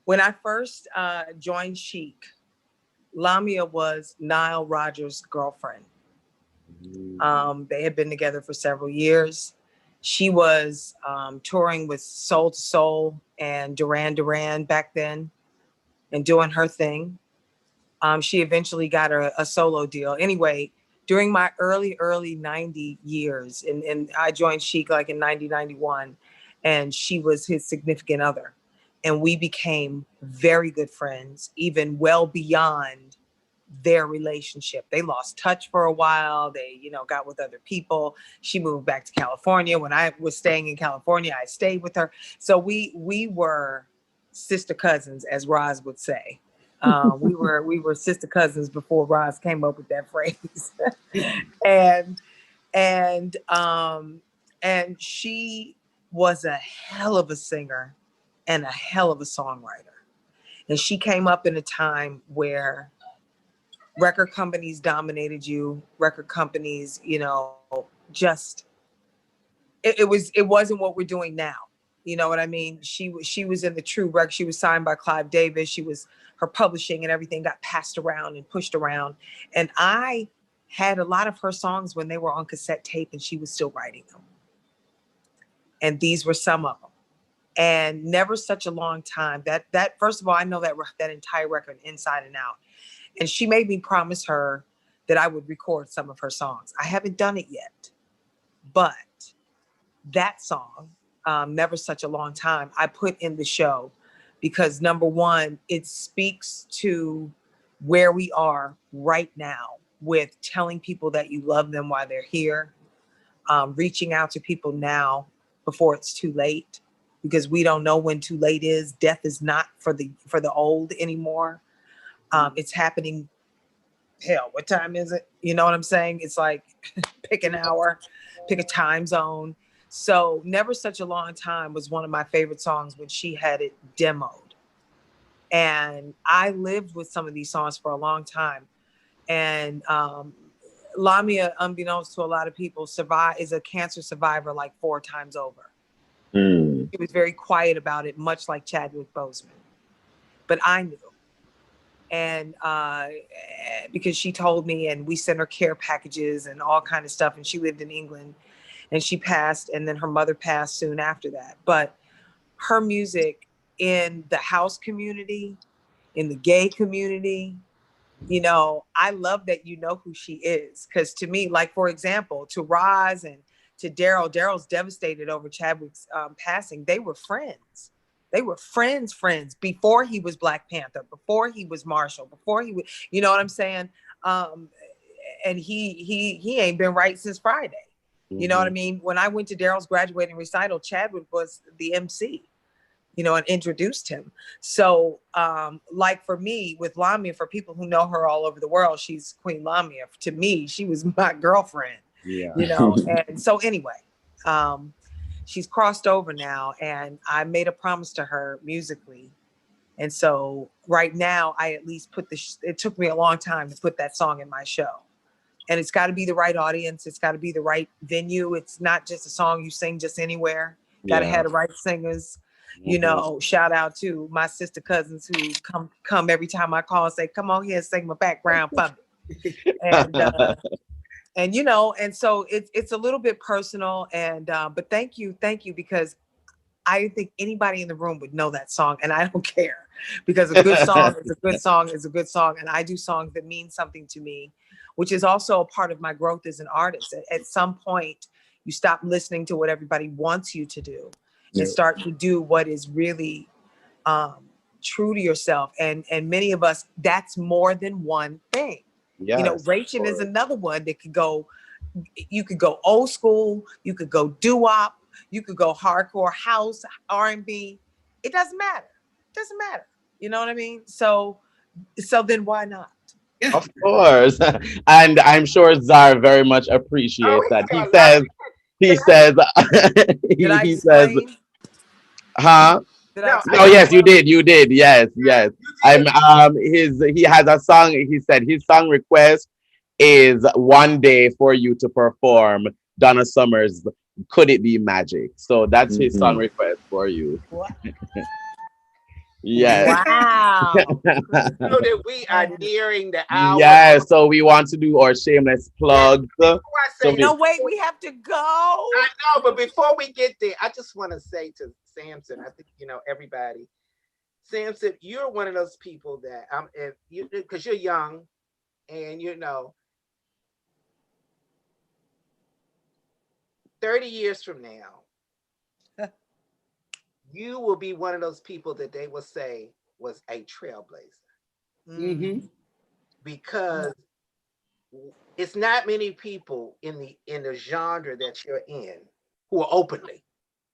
When I first joined Chic, Lamia was Nile Rodgers' girlfriend. They had been together for several years. She was touring with Soul to Soul and Duran Duran back then and doing her thing. She eventually got a solo deal. Anyway, during my early 90 years, and I joined Chic like in 90, 91, and she was his significant other. And we became very good friends, even well beyond their relationship. They lost touch for a while. They, you know, got with other people. She moved back to California. When I was staying in California, I stayed with her. So we were sister cousins, as Roz would say. We were sister cousins before Roz came up with that phrase. and she was a hell of a singer and a hell of a songwriter. And she came up in a time where record companies dominated you. Record companies, you know, just it wasn't what we're doing now. You know what I mean? She was in the true record. She was signed by Clive Davis. Her publishing and everything got passed around and pushed around. And I had a lot of her songs when they were on cassette tape, and she was still writing them. And these were some of them. And Never Such a Long Time. That first of all, I know that entire record inside and out. And she made me promise her that I would record some of her songs. I haven't done it yet, but that song, Never Such a Long Time, I put in the show because number one, it speaks to where we are right now with telling people that you love them while they're here, reaching out to people now before it's too late, because we don't know when too late is. Death is not for the old anymore. It's happening. Hell, what time is it? You know what I'm saying? It's like pick an hour, pick a time zone. So Never Such a Long Time was one of my favorite songs when she had it demoed. And I lived with some of these songs for a long time. And Lamia, unbeknownst to a lot of people, is a cancer survivor like 4 times over. She was very quiet about it, much like Chadwick Boseman. But I knew. And because she told me, and we sent her care packages and all kind of stuff. And she lived in England, and she passed, and then her mother passed soon after that. But her music in the house community, in the gay community, you know, I love that you know who she is. Because to me, like, for example, to Roz and to Daryl's devastated over Chadwick's passing. They were friends. They were friends before he was Black Panther, before he was Marshall, before he was, you know what I'm saying? And he ain't been right since Friday. You know what I mean? When I went to Daryl's graduating recital, Chadwick was the MC, you know, and introduced him. So like for me with Lamia, for people who know her all over the world, she's Queen Lamia. To me, she was my girlfriend, you know? And so anyway, she's crossed over now, and I made a promise to her musically. And so right now, I at least put it took me a long time to put that song in my show. And it's got to be the right audience. It's got to be the right venue. It's not just a song you sing just anywhere. Got to have the right singers. You know, shout out to my sister cousins who come every time I call and say, come on here and sing my background for me. And you know, and so it's a little bit personal, and but thank you, because I think anybody in the room would know that song, and I don't care, because a good song is a good song is a good song, and I do songs that mean something to me, which is also a part of my growth as an artist. At some point, you stop listening to what everybody wants you to do and start to do what is really true to yourself. And many of us, that's more than one thing. Yes, you know, Rayshun is another one that could go, you could go old school, you could go doo-wop, you could go hardcore house, R&B. It doesn't matter. It doesn't matter. You know what I mean? So then why not? Of course. And I'm sure Zar very much appreciates that. He says, huh? Oh yes, you did. Yes. He has a song. He said his song request is one day for you to perform Donna Summer's "Could It Be Magic." So that's his song request for you. Yes. Wow. So that we are nearing the hour. Yeah, so we want to do our shameless plugs. No, wait, we have to go. I know, but before we get there, I just want to say to Sampson, I think, you know, everybody, Sampson, you're one of those people that because you're young, and you know, 30 years from now, you will be one of those people that they will say was a trailblazer. Because it's not many people in the genre that you're in who are openly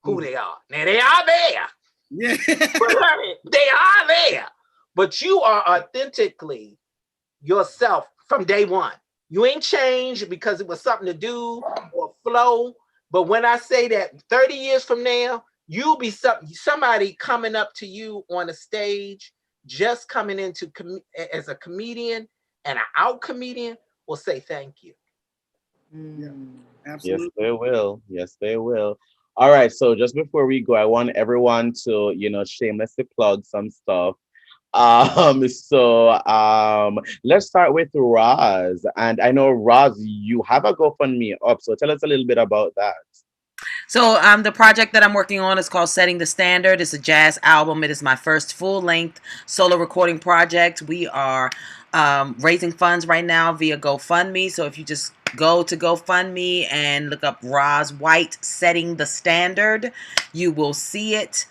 who they are. Now they are there. Yeah. They are there. But you are authentically yourself from day one. You ain't changed because it was something to do or flow. But when I say that 30 years from now, you'll be somebody coming up to you on a stage, just coming into as a comedian, and an out comedian will say thank you. Yeah, absolutely. Yes, they will. Yes, they will. All right. So just before we go, I want everyone to, you know, shamelessly plug some stuff. Let's start with Roz. And I know, Roz, you have a GoFundMe up. So tell us a little bit about that. So the project that I'm working on is called Setting the Standard. It's a jazz album. It is my first full-length solo recording project. We are raising funds right now via GoFundMe. So if you just go to GoFundMe and look up Roz White Setting the Standard, you will see it.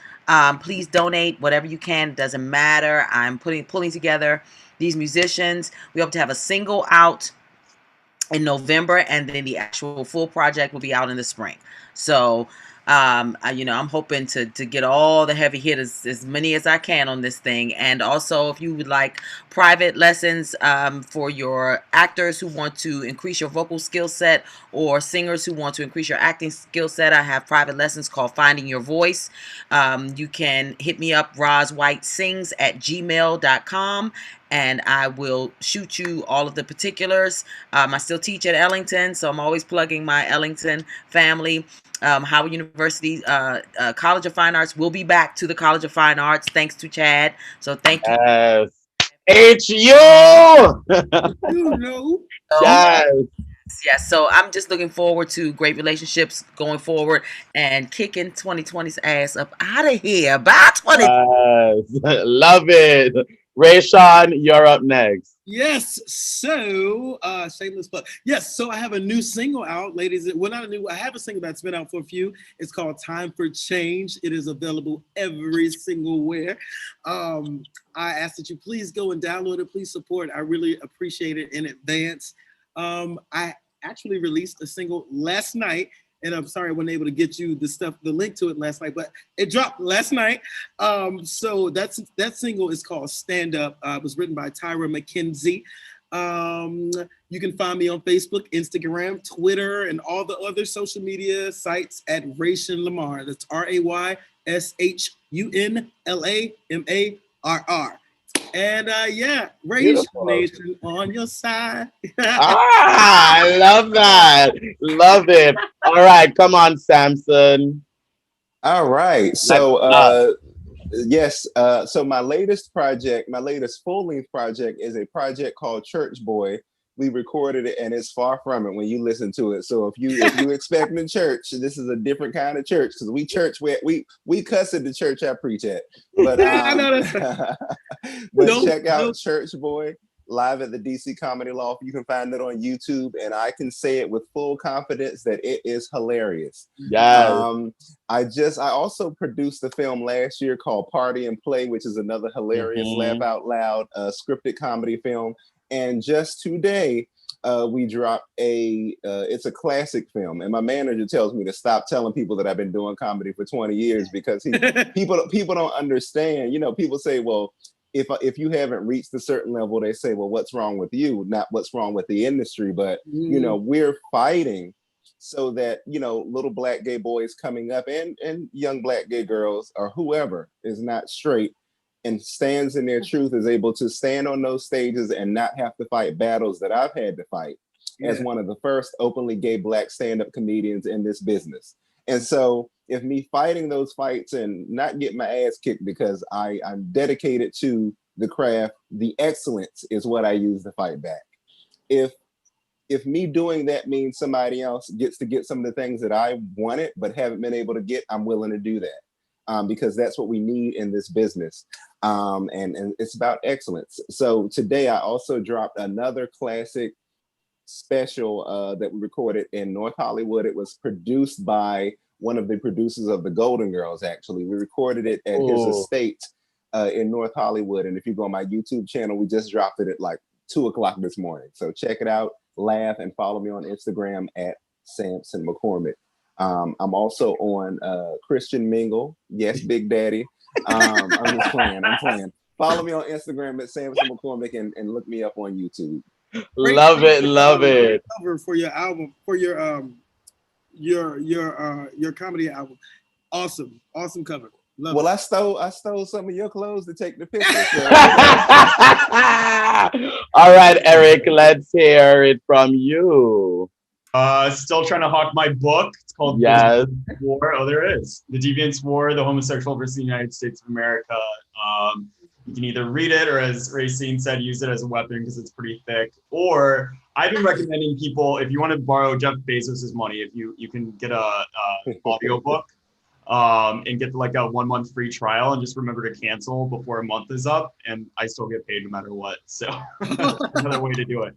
Please donate whatever you can. It doesn't matter. I'm pulling together these musicians. We hope to have a single out in November, and then the actual full project will be out in the spring. So, you know, I'm hoping to get all the heavy hitters, as many as I can on this thing. And also, if you would like private lessons for your actors who want to increase your vocal skill set, or singers who want to increase your acting skill set, I have private lessons called Finding Your Voice. You can hit me up, rozwhitesings@gmail.com, and I will shoot you all of the particulars. I still teach at Ellington, so I'm always plugging my Ellington family. Howard University College of Fine Arts will be back to the College of Fine Arts, thanks to Chad. So thank you. Yes. HU! You know. Yes. Yes, so I'm just looking forward to great relationships going forward and kicking 2020's ass up out of here. Bye, 2020. Yes. Love it. Rayshun, you're up next. Yes, so shameless plug. Yes, so I have a new single out, ladies. Well, not a new, I have a single that's been out for a few. It's called Time for Change. It is available every single where. I ask that you please go and download it. Please support. I really appreciate it in advance. I actually released a single last night, and I'm sorry I wasn't able to get you the link to it last night, but it dropped last night. So that single is called Stand Up. It was written by Tyra McKenzie. You can find me on Facebook, Instagram, Twitter, and all the other social media sites at Rayshun LaMarr. That's RayshunLaMarr. And yeah, Rayshun Nation on your side. I love that. Love it. All right, come on, Sampson. All right. So yes, so my latest full-length project is a project called Church Boy. We recorded it and it's far from it when you listen to it. So if you expecting church, this is a different kind of church, because we cuss at the church I preach at. But I know that's but check out Church Boy live at the DC Comedy Loft. You can find it on YouTube, and I can say it with full confidence that it is hilarious. Yes. I also produced a film last year called Party and Play, which is another hilarious laugh out loud scripted comedy film. And just today, we dropped it's a classic film, and my manager tells me to stop telling people that I've been doing comedy for 20 years because people don't understand. You know, people say, well, if you haven't reached a certain level, they say, well, what's wrong with you? Not what's wrong with the industry, but you know, we're fighting so that, you know, little black gay boys coming up and young black gay girls or whoever is not straight and stands in their truth is able to stand on those stages and not have to fight battles that I've had to fight as one of the first openly gay black stand-up comedians in this business. And so if me fighting those fights and not getting my ass kicked because I'm dedicated to the craft, the excellence is what I use to fight back. If me doing that means somebody else gets to get some of the things that I wanted but haven't been able to get, I'm willing to do that. Because that's what we need in this business. And it's about excellence. So today I also dropped another classic special that we recorded in North Hollywood. It was produced by one of the producers of the Golden Girls, actually. We recorded it at his estate in North Hollywood. And if you go on my YouTube channel, we just dropped it at like 2:00 this morning. So check it out, laugh, and follow me on Instagram at Sampson McCormick. I'm also on Christian Mingle. Yes, Big Daddy. I'm just playing. I'm playing. Follow me on Instagram at Sampson McCormick and look me up on YouTube. Love it, love it. Cover for your album, for your comedy album. Awesome cover. Love well, it. I stole some of your clothes to take the picture. So. All right, Eric, let's hear it from you. Still trying to hawk my book. It's called Yes. War. Oh, there it is. The Deviants War, the Homosexual versus the United States of America. You can either read it or, as Rayceen said, use it as a weapon because it's pretty thick. Or I've been recommending people, if you want to borrow Jeff Bezos's money, if you can get a audio book and get like a 1 month free trial, and just remember to cancel before a month is up, and I still get paid no matter what. So another way to do it.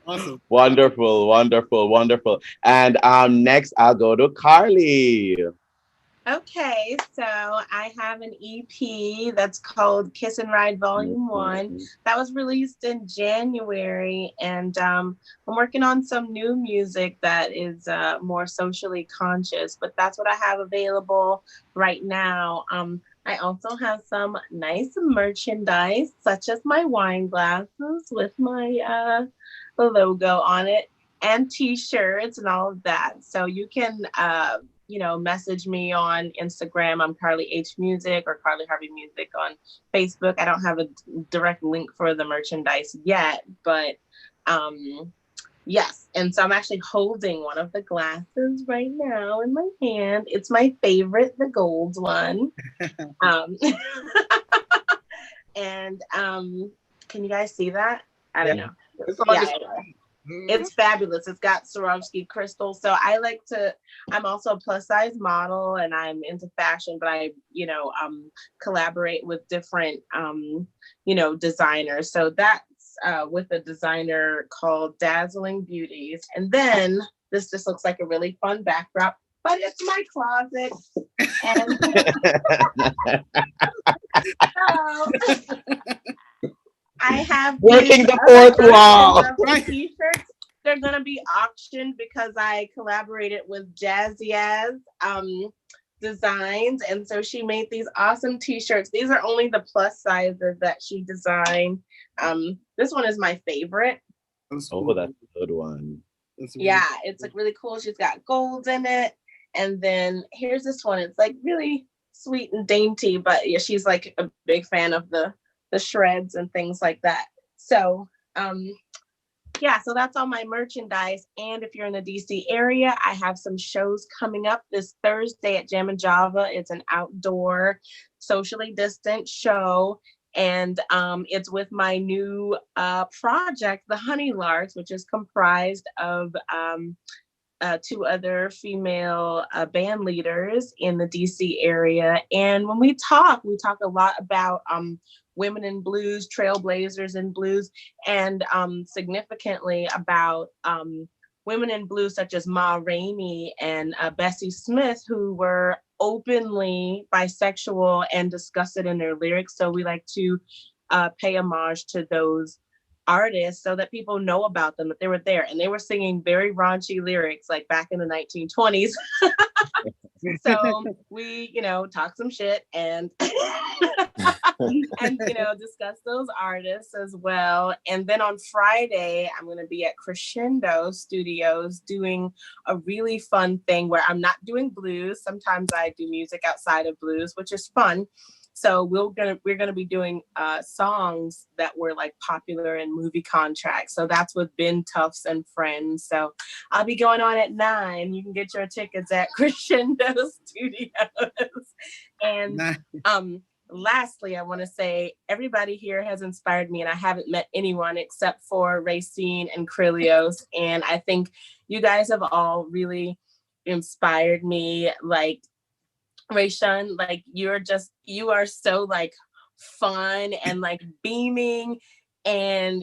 Awesome. Wonderful, wonderful, wonderful. And next I'll go to Carly. Okay, so I have an EP that's called Kiss and Ride Volume 1 that was released in January, and I'm working on some new music that is more socially conscious, but that's what I have available right now. I also have some nice merchandise, such as my wine glasses with my logo on it, and t-shirts and all of that. So you can message me on Instagram. I'm Carly H Music or Carly Harvey Music on Facebook. I don't have a direct link for the merchandise yet, but yes. And so I'm actually holding one of the glasses right now in my hand. It's my favorite, the gold one. And can you guys see that? I don't know. It's fabulous. It's got Swarovski crystals. So I'm also a plus size model, and I'm into fashion, but I, collaborate with different, designers. So that's with a designer called Dazzling Beauties. And then this just looks like a really fun backdrop, but it's my closet. And I have breaking the fourth wall. T-shirts. They're gonna be auctioned because I collaborated with Jazzy Az. designs. And so she made these awesome t-shirts. These are only the plus sizes that she designed. This one is my favorite. Oh, that's a good one. Yeah, it's like really cool. She's got gold in it. And then here's this one. It's like really sweet and dainty, but yeah, she's like a big fan of the shreds and things like that. So yeah, so that's all my merchandise. And if you're in the DC area, I have some shows coming up this Thursday at Jam and Java. It's an outdoor, socially distant show. And it's with my new project, The Honey Larks, which is comprised of 2 other female band leaders in the DC area. And when we talk a lot about women in blues, trailblazers in blues, and significantly about women in blues such as Ma Rainey and Bessie Smith, who were openly bisexual and discuss it in their lyrics. So we like to pay homage to those artists so that people know about them, that they were there. And they were singing very raunchy lyrics like back in the 1920s. So we, talk some shit and and discuss those artists as well. And then on Friday, I'm going to be at Crescendo Studios doing a really fun thing where I'm not doing blues. Sometimes I do music outside of blues, which is fun. So we're gonna be doing songs that were like popular in movie contracts. So that's with Ben Tufts and Friends. So I'll be going on at 9. You can get your tickets at Crescendo Studios. And lastly, I want to say everybody here has inspired me, and I haven't met anyone except for Rayceen and Krylios. And I think you guys have all really inspired me. Like, Rayshun, like you are so like fun and like beaming, and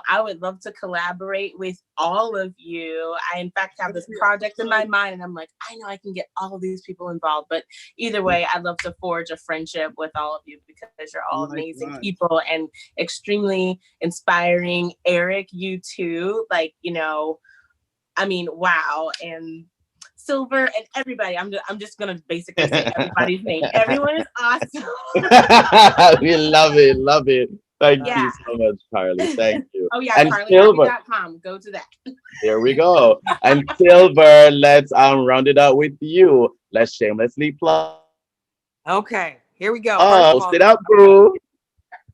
I would love to collaborate with all of you. I in fact have this project in my mind, and I'm like, I know I can get all of these people involved, but either way, I'd love to forge a friendship with all of you because you're all amazing people and extremely inspiring. Eric, you too, like wow. And Sylver and everybody. I'm just gonna basically say everybody's name. Everyone is awesome. We love it. Thank you so much, Carly. Thank you. Oh yeah, and CarlyHarvey.com. Go to that. There we go. And Sylver, let's round it out with you. Let's shamelessly plug. Okay, here we go. Oh, sit up, boo.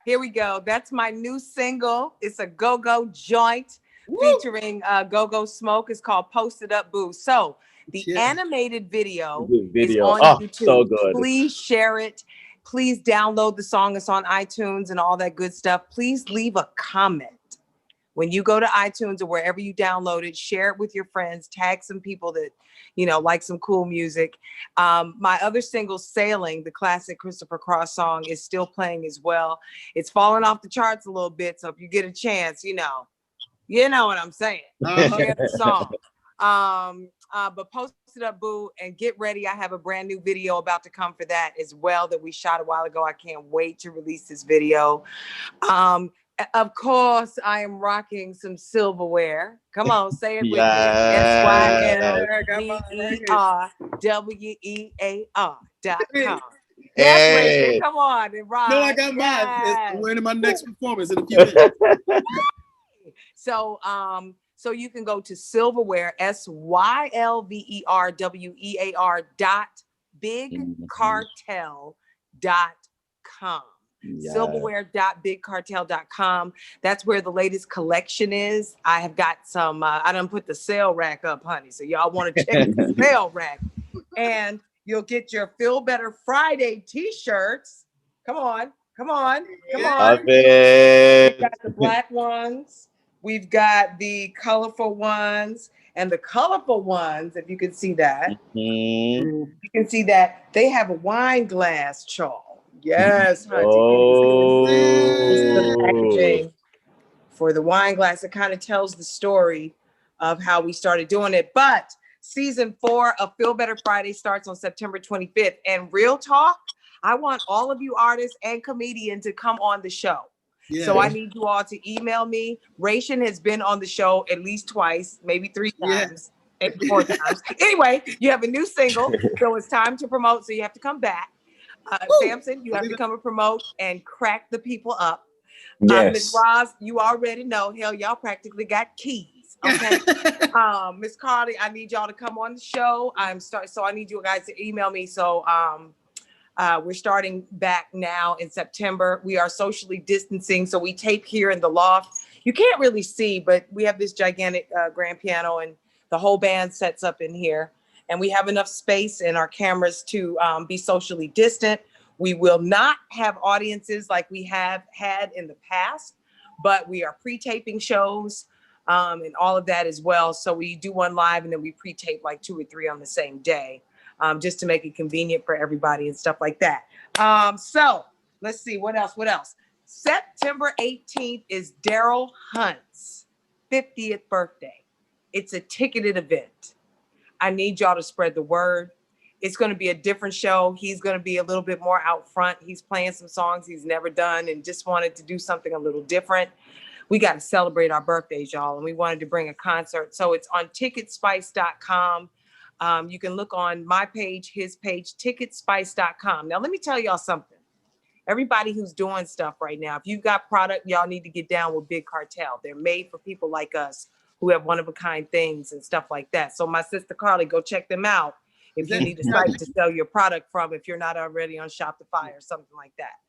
Here we go. That's my new single. It's a go-go joint featuring Go-Go Smoke. It's called Posted Up Boo. So the animated video is on YouTube. So good. Please share it. Please download the song. It's on iTunes and all that good stuff. Please leave a comment. When you go to iTunes or wherever you download it, share it with your friends. Tag some people that, like some cool music. My other single, Sailing, the classic Christopher Cross song, is still playing as well. It's fallen off the charts a little bit. So if you get a chance, you know what I'm saying. Share the song. But post it up, boo, and get ready. I have a brand new video about to come for that as well that we shot a while ago. I can't wait to release this video. Of course, I am rocking some silverware. Come on, say it with me. SYLVERWEAR.com. Hey. Come on, and rock. No, I got mine. I'm wearing my next performance in a few minutes. So you can go to Silverware, SYLVER.bigcartel.com. Silverware.bigcartel.com. That's where the latest collection is. I have got some, I done put the sale rack up, honey. So y'all want to check the sale rack. And you'll get your Feel Better Friday t-shirts. Come on. Love it. We've got the black ones. We've got the colorful ones, and the colorful ones, if you can see that, you can see that they have a wine glass chawl. Yes, honey. This is the packaging for the wine glass. It kind of tells the story of how we started doing it. But season 4 of Feel Better Friday starts on September 25th. And real talk, I want all of you artists and comedians to come on the show. Yeah. So I need you all to email me. Rayshun has been on the show at least twice, maybe 3 times. 4 times. Anyway, you have a new single, so it's time to promote. So you have to come back. Sampson, you have to come and promote and crack the people up. Miss Yes. Roz, you already know. Hell, y'all practically got keys. Okay. Miss Carly, I need y'all to come on the show. So I need you guys to email me. So we're starting back now in September. We are socially distancing, so we tape here in the loft. You can't really see, but we have this gigantic grand piano, and the whole band sets up in here. And we have enough space in our cameras to be socially distant. We will not have audiences like we have had in the past, but we are pre-taping shows and all of that as well. So we do one live and then we pre-tape like 2 or 3 on the same day, just to make it convenient for everybody and stuff like that. So let's see, what else? September 18th is Daryl Hunt's 50th birthday. It's a ticketed event. I need y'all to spread the word. It's going to be a different show. He's going to be a little bit more out front. He's playing some songs he's never done and just wanted to do something a little different. We got to celebrate our birthdays, y'all, and we wanted to bring a concert. So it's on ticketspice.com. You can look on my page, his page, ticketspice.com. Now, let me tell y'all something. Everybody who's doing stuff right now, if you've got product, y'all need to get down with Big Cartel. They're made for people like us who have one-of-a-kind things and stuff like that. So my sister Carly, go check them out if you need a site to sell your product from, if you're not already on Shopify or something like that.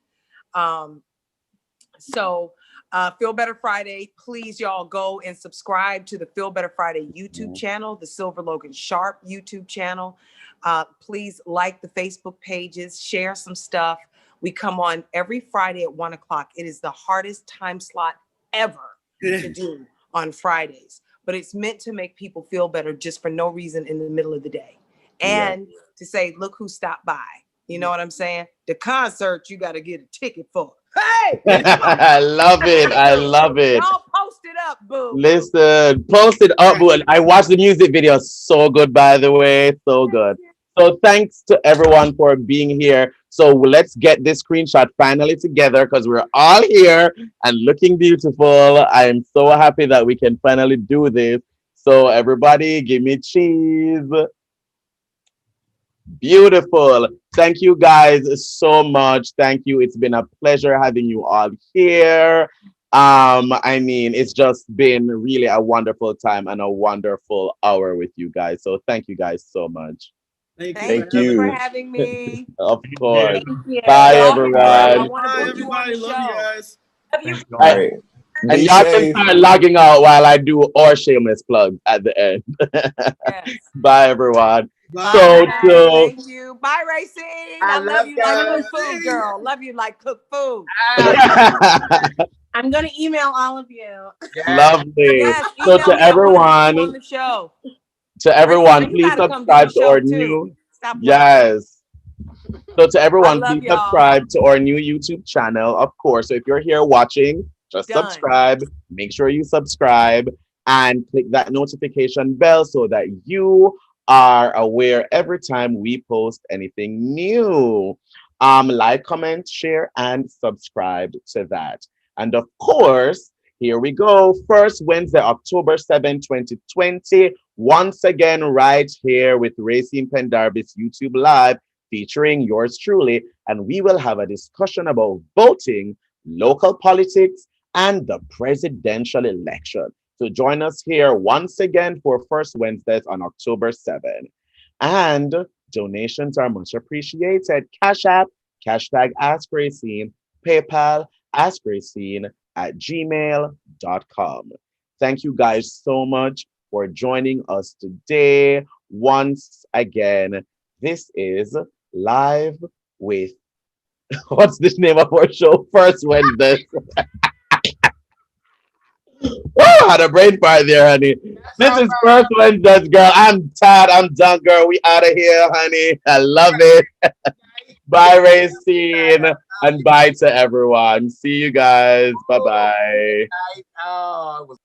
Feel Better Friday, please y'all go and subscribe to the Feel Better Friday YouTube channel, the Sylver Logan Sharp YouTube channel. Please like the Facebook pages, share some stuff. We come on every Friday at 1 o'clock. It is the hardest time slot ever to do on Fridays, but it's meant to make people feel better just for no reason in the middle of the day. And to say, look who stopped by. You know what I'm saying? The concert, you got to get a ticket for. Hey! I love it. I love it. Y'all post it up, boo. Listen, post it up, boo. I watched the music video. So good, by the way. So good. So thanks to everyone for being here. So let's get this screenshot finally together because we're all here and looking beautiful. I am so happy that we can finally do this. So everybody, give me cheese. Beautiful. Thank you guys so much. Thank you. It's been a pleasure having you all here. I mean, it's just been really a wonderful time and a wonderful hour with you guys. So thank you guys so much. Thank you for having me. Of course. You. Bye, Y'all, everyone. I want to Bye, put you on everybody. the Love you show. guys. Love you. All right. And Be y'all can safe. start logging out while I do our shameless plug at the end. Yes. Bye, everyone. Bye. So, Thank you. Bye, Rayceen. I love you like guys. cooked food, girl. Love you like cooked food. I'm gonna email all of you. Lovely. Yes, So email to me. I want everyone, you on the show. to everyone, Rayceen, you please gotta come do the subscribe to our show, too. new. Stop playing. Yes. So to I everyone, love please y'all. subscribe to our new YouTube channel, of course. So if you're here watching, just Done. subscribe. Make sure you subscribe and click that notification bell so that you are aware every time we post anything new. Like, comment, share, and subscribe to that. And of course, here we go. First Wednesday, October 7, 2020. Once again, right here with Rayceen Pendarvis YouTube Live, featuring yours truly. And we will have a discussion about voting, local politics, and the presidential election. So join us here once again for First Wednesdays on October 7. And donations are much appreciated. Cash App, hashtag Ask Rayceen, PayPal, askrayceen@gmail.com. Thank you guys so much for joining us today. Once again, this is Live with, what's the name of our show? First Wednesday. Oh, I had a brain fart there, honey. This is First Wednesdays, girl. I'm tired. I'm done, girl. We out of here, honey. I love it. Bye, Rayceen. And bye to everyone. See you guys. Bye-bye. Oh, it was